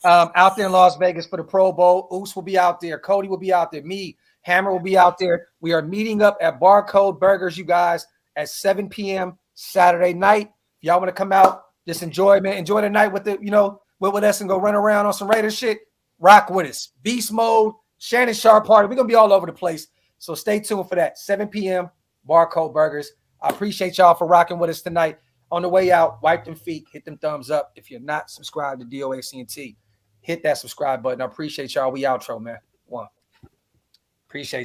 out there in Las Vegas for the Pro Bowl. Oos will be out there. Cody will be out there. Me, Hammer will be out there. We are meeting up at Barcode Burgers, you guys, at 7 p.m. Saturday night. If y'all want to come out, just enjoy, man. Enjoy the night with with us and go run around on some Raiders shit. Rock with us. Beast Mode, Shannon Sharp party. We're gonna be all over the place. So stay tuned for that. 7 p.m. Barcode Burgers. I appreciate y'all for rocking with us tonight. On the way out, wipe them feet, hit them thumbs up. If you're not subscribed to DOX ENT, hit that subscribe button. I appreciate y'all. We outro, man. One. Appreciate you.